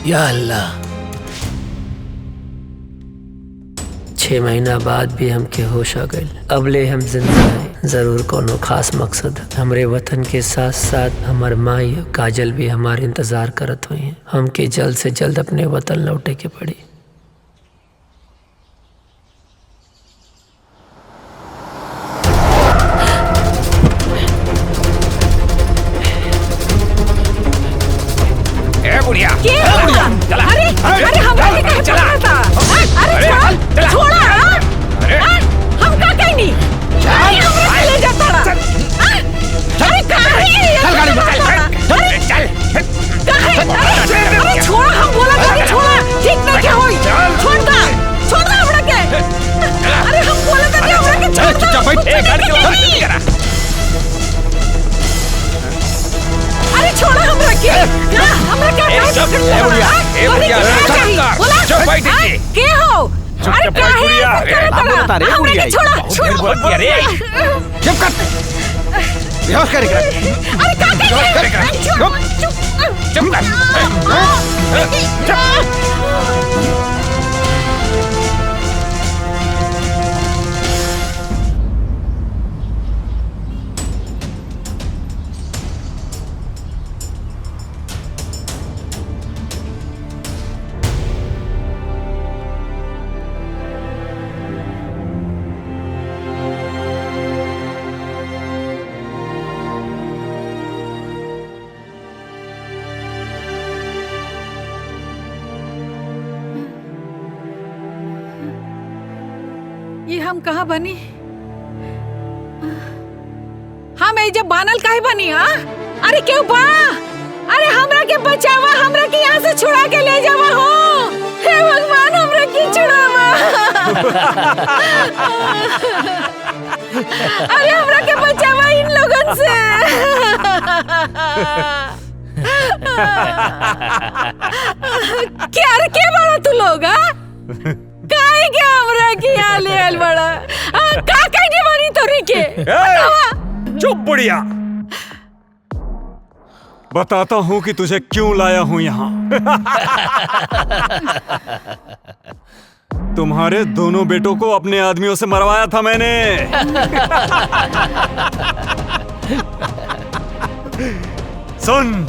या अल्लाह। 6 महीना बाद भी हमके होश आ गए। अबले हम जिंदा हैं। जरूर कोनो खास मकसद है। हमरे वतन के साथ साथ हमार माई और काजल भी हमारे इंतजार करत हुई हैं। हमके जल्द से जल्द अपने वतन लौटे के पड़ी। अरे हमरा के कहे चला था। अरे छोड़ा। हम का कहनी? हमरा ले जाता रहा। अरे कहां है? चल गाड़ी में चल। अरे छोड़ा, हम बोला था छोड़ा। ठीक नहीं क्या होई? छोड़ दो हमरा के। अरे हम बोला था कि हमरा के छोड़ दो। चुपचाप बैठ। ए गाड़ी के करा। अरे छोड़ा हमरा के। हमरा क्या के हो? अरे बुढ़िया बता रहे बुढ़िया छोड़ा अरे चुप कर। बेहोश कर। अरे चुप कर। ये हम कहाँ बनी? हम जब बानल काहे बनी? अरे क्यों बा? अरे हमरा के बचावा, हमरा के यहाँ से छुड़ा के ले जावा हो। हे भगवान हमरा के छुड़ावा। अरे हमरा के बचावा इन लोगन से। क्या रे क्या बड़ा तू लोग? काहे के हमरा के यहाँ ले आल बड़ा? का कहने वाली तोरी के? चुप बुढ़िया। बताता हूँ कि तुझे क्यों लाया हूँ यहाँ। तुम्हारे दोनों बेटों को अपने आदमियों से मरवाया था मैंने। सुन,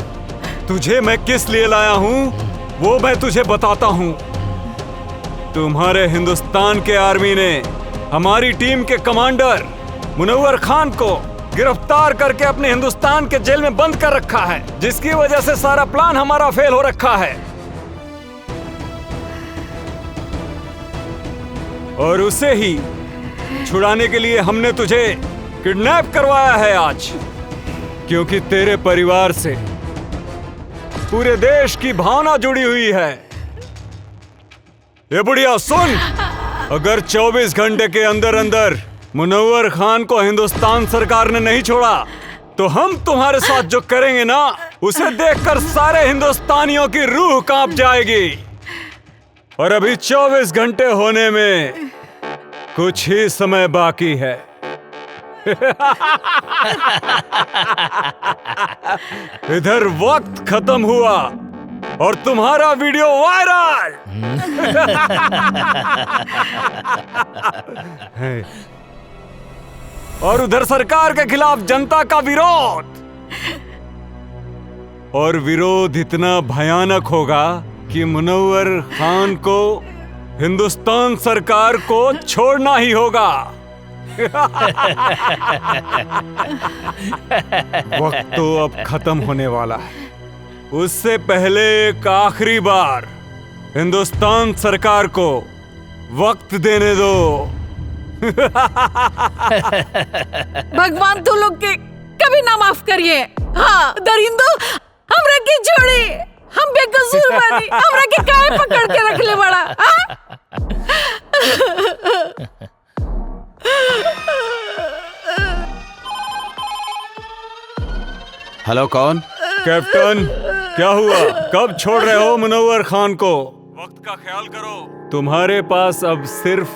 तुझे मैं किस लिए लाया हूँ वो मैं तुझे बताता हूँ। तुम्हारे हिंदुस्तान के आर्मी ने हमारी टीम के कमांडर मुनव्वर खान को गिरफ्तार करके अपने हिंदुस्तान के जेल में बंद कर रखा है, जिसकी वजह से सारा प्लान हमारा फेल हो रखा है। और उसे ही छुड़ाने के लिए हमने तुझे किडनैप करवाया है आज, क्योंकि तेरे परिवार से पूरे देश की भावना जुड़ी हुई है। ये बुढ़िया सुन, अगर 24 घंटे के अंदर अंदर मुनव्वर खान को हिंदुस्तान सरकार ने नहीं छोड़ा तो हम तुम्हारे साथ जो करेंगे ना, उसे देखकर सारे हिंदुस्तानियों की रूह कांप जाएगी। और अभी 24 घंटे होने में कुछ ही समय बाकी है। इधर वक्त खत्म हुआ और तुम्हारा वीडियो वायरल। और उधर सरकार के खिलाफ जनता का विरोध। और विरोध इतना भयानक होगा कि मुनव्वर खान को हिंदुस्तान सरकार को छोड़ना ही होगा। वक्त तो अब खत्म होने वाला है। उससे पहले एक आखिरी बार हिंदुस्तान सरकार को वक्त देने दो। भगवान तू लोग के कभी ना माफ करिए। हाँ दरिंदो, हमरा के छोड़ी, हम बेकसूर बानी, हमरा के काहे पकड़ के रख ले बड़ा। हेलो, कौन? कैप्टन, क्या हुआ? कब छोड़ रहे हो मुनव्वर खान को? वक्त का ख्याल करो। तुम्हारे पास अब सिर्फ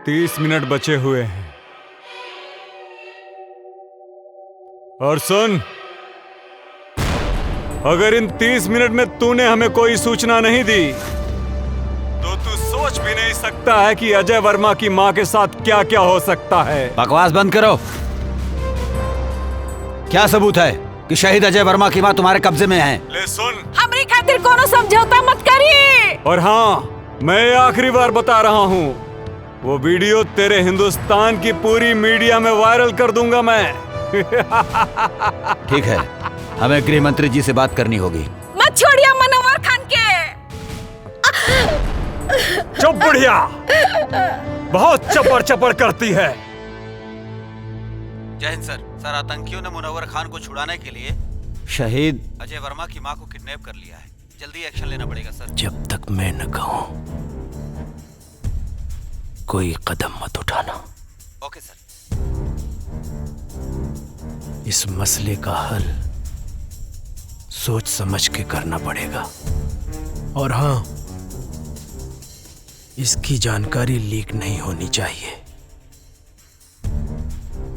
30 मिनट बचे हुए हैं। और सुन, अगर इन 30 मिनट में तूने हमें कोई सूचना नहीं दी तो तू सोच भी नहीं सकता है कि अजय वर्मा की मां के साथ क्या क्या हो सकता है। बकवास बंद करो। क्या सबूत है कि शहीद अजय वर्मा की मां तुम्हारे कब्जे में है? ले सुन, हमरी खातिर कोनो समझौता मत करिए। और हाँ, मैं आखिरी बार बता रहा हूँ, वो वीडियो तेरे हिंदुस्तान की पूरी मीडिया में वायरल कर दूंगा मैं। ठीक है, हमें गृह मंत्री जी से बात करनी होगी। मत छोड़िए मुनव्वर खान के। चुप बुढ़िया, बहुत चपड़ चपड़ करती है। जय हिंद सर। सर, आतंकियों ने मुनव्वर खान को छुड़ाने के लिए शहीद अजय वर्मा की मां को किडनैप कर लिया है। जल्दी एक्शन लेना पड़ेगा सर। जब तक मैं न कहूं कोई कदम मत उठाना। ओके सर। इस मसले का हल सोच समझ के करना पड़ेगा। और हाँ, इसकी जानकारी लीक नहीं होनी चाहिए।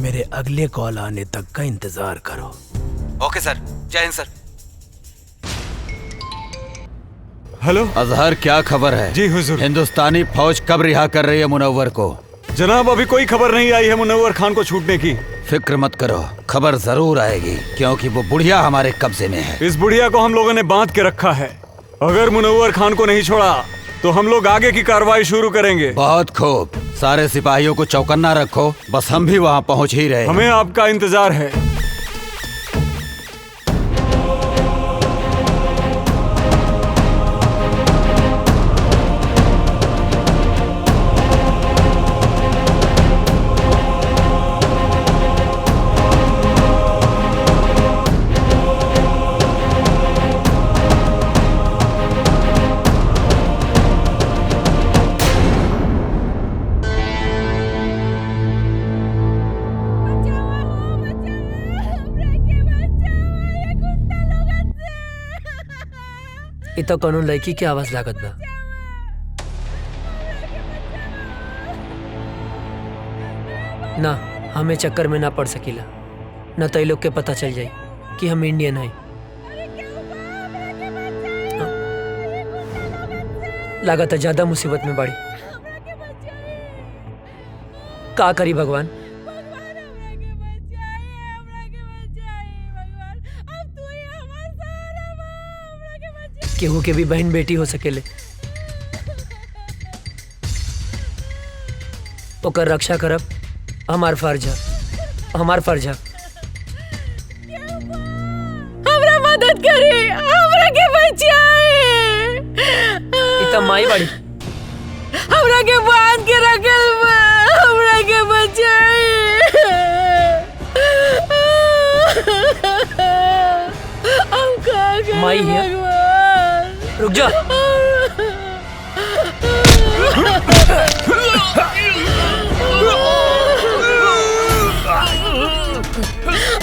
मेरे अगले कॉल आने तक का इंतजार करो। ओके सर। जय हिंद सर। हेलो अजहर, क्या खबर है? जी हुजूर। हिंदुस्तानी फौज कब रिहा कर रही है मुनव्वर को? जनाब, अभी कोई खबर नहीं आई है मुनव्वर खान को छूटने की। फिक्र मत करो, खबर जरूर आएगी, क्योंकि वो बुढ़िया हमारे कब्जे में है। इस बुढ़िया को हम लोगों ने बांध के रखा है। अगर मुनव्वर खान को नहीं छोड़ा तो हम लोग आगे की कार्रवाई शुरू करेंगे। बहुत खूब, सारे सिपाहियों को चौकन्ना रखो, बस हम भी वहाँ पहुँच ही रहे। हमें आपका इंतजार है। ये तो कोनो लड़की की आवाज लागत बा। ना, हमें चक्कर में ना पड़ सकीला, न तो लोग के पता चल जाए कि हम इंडियन हैं। लागत है ज्यादा मुसीबत में बाड़ी। का करी भगवान? केहू के भी बहन बेटी हो सकेले, ओकर रक्षा करब हमार फर्ज है, हमार फर्ज है। हमरा मदद करे, हमरा के बचाए। इतना माई बाड़ी, हमरा के बांध के रखल बा, हमरा के बचाए। हम का करें माई है। रुक जा।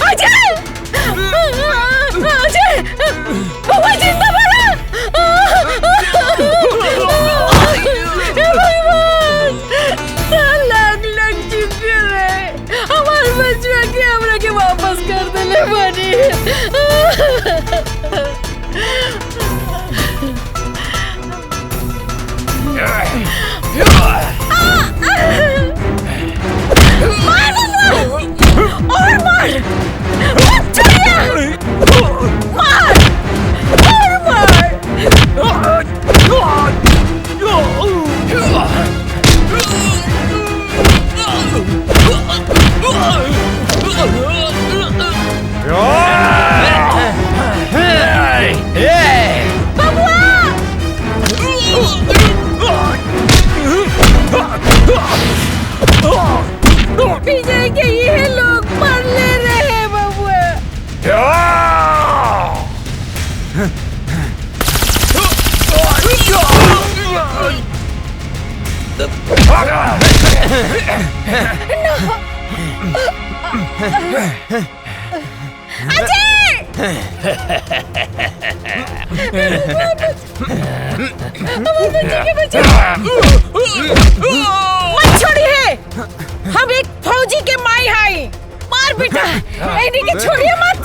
अजय! अजय! बाबा जिंदा बना! हे भगवान! लाग मत छोड़िए, हम एक फौजी के माई हाई। मार बेटा, इन्हीं के छोड़िए मत।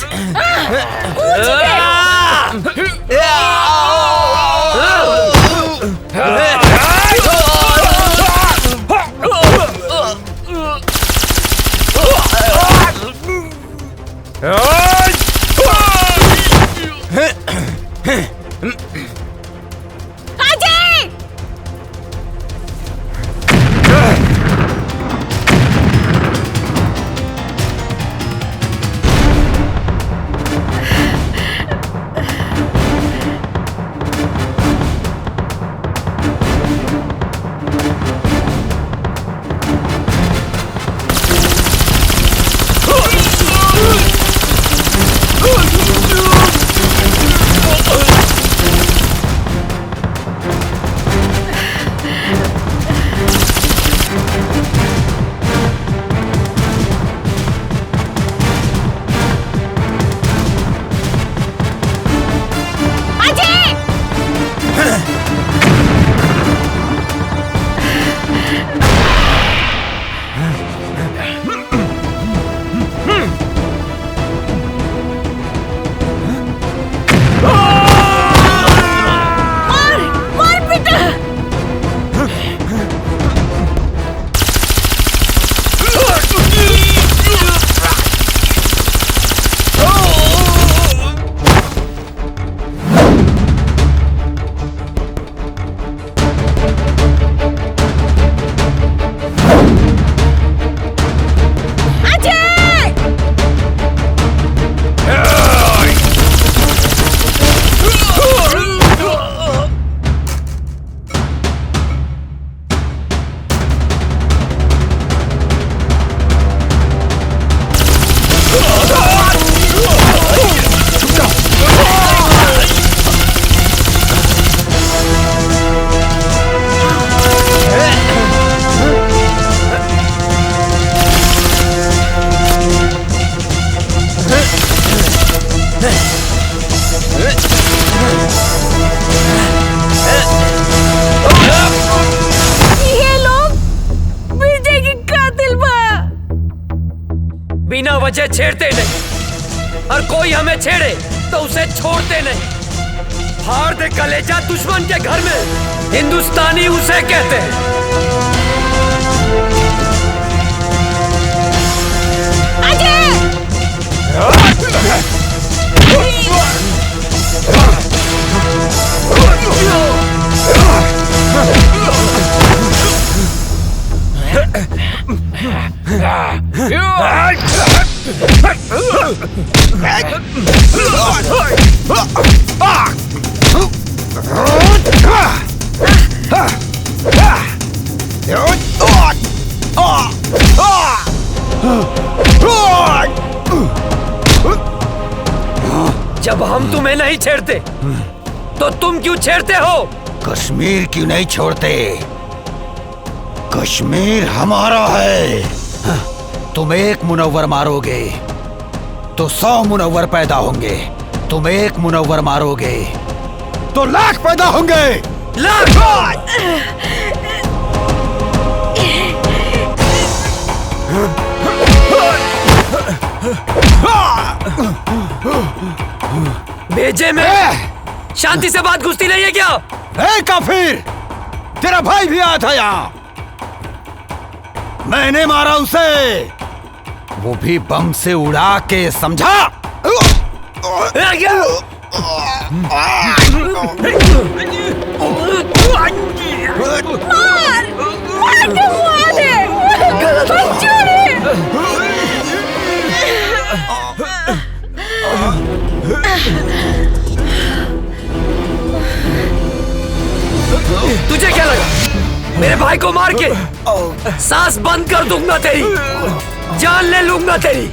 बिना वजह छेड़ते नहीं, और कोई हमें छेड़े तो उसे छोड़ते नहीं। फाड़ दे कलेजा दुश्मन के घर में, हिंदुस्तानी उसे कहते हैं। जब हम तुम्हें नहीं छेड़ते तो तुम क्यों छेड़ते हो? कश्मीर क्यों नहीं छोड़ते? कश्मीर हमारा है। तुम एक मुनव्वर मारोगे तो 100 मुनव्वर पैदा होंगे। तुम एक मुनव्वर मारोगे तो लाख पैदा होंगे। लाख! भेजे में शांति से बात घुसती नहीं है क्या? काफिर, तेरा भाई भी आया था यहाँ। मैंने मारा उसे, वो भी बम से उड़ा के, समझा? तुझे क्या लगा मेरे भाई को मार के सांस बंद कर दूंगा तेरी, जान ले लूंगा तेरी,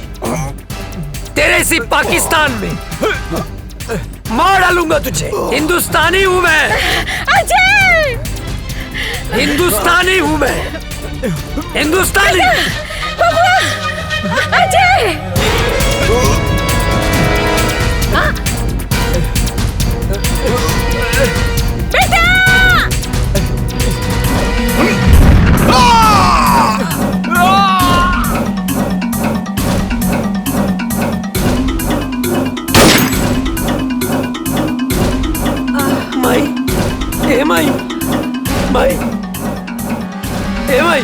तेरे इसी पाकिस्तान में मार डालूंगा तुझे। हिंदुस्तानी हूँ मैं, अजय! हिंदुस्तानी हूँ मैं। हिंदुस्तानी अजय बेटा माई ए माई माई ए माई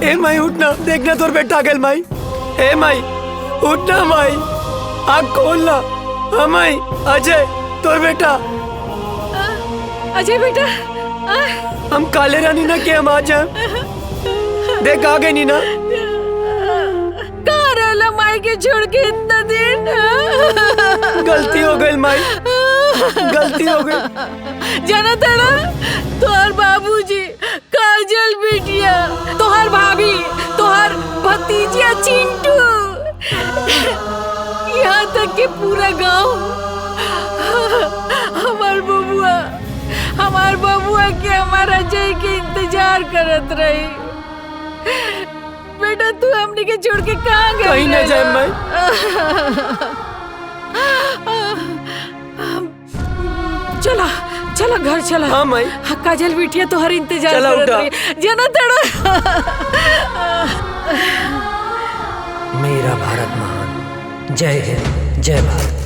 ए माई उठना, देखना तोर बेटा आ गया माई। ए माई उठना माई, आँख खोलना। हाँ माई, अजय तोर बेटा। अजय बेटा हम काले रानी ना के हम आ जाए, देख आ गए नीना। कहाँ रहला माई के छोड़ के इतना दिन? गलती हो गई माई, गलती हो गई। जाना था ना, तोहर बाबूजी, काजल बिटिया, तोहर भाभी, तोहर भतीजिया चिंटू, यहाँ तक कि पूरा गांव हमार बबुआ के हमारा अजय के इंतजार करत रही। बेटा तू हमने के छोड़ के कहाँ गई? कहीं न जाए माई। चला चला घर चला। हाँ माई। काजल बिटिया तो हर इंतजार चला करत उठा। रही। जाना तड़ा। मेरा भारत महान। जय हिंद, जय भारत।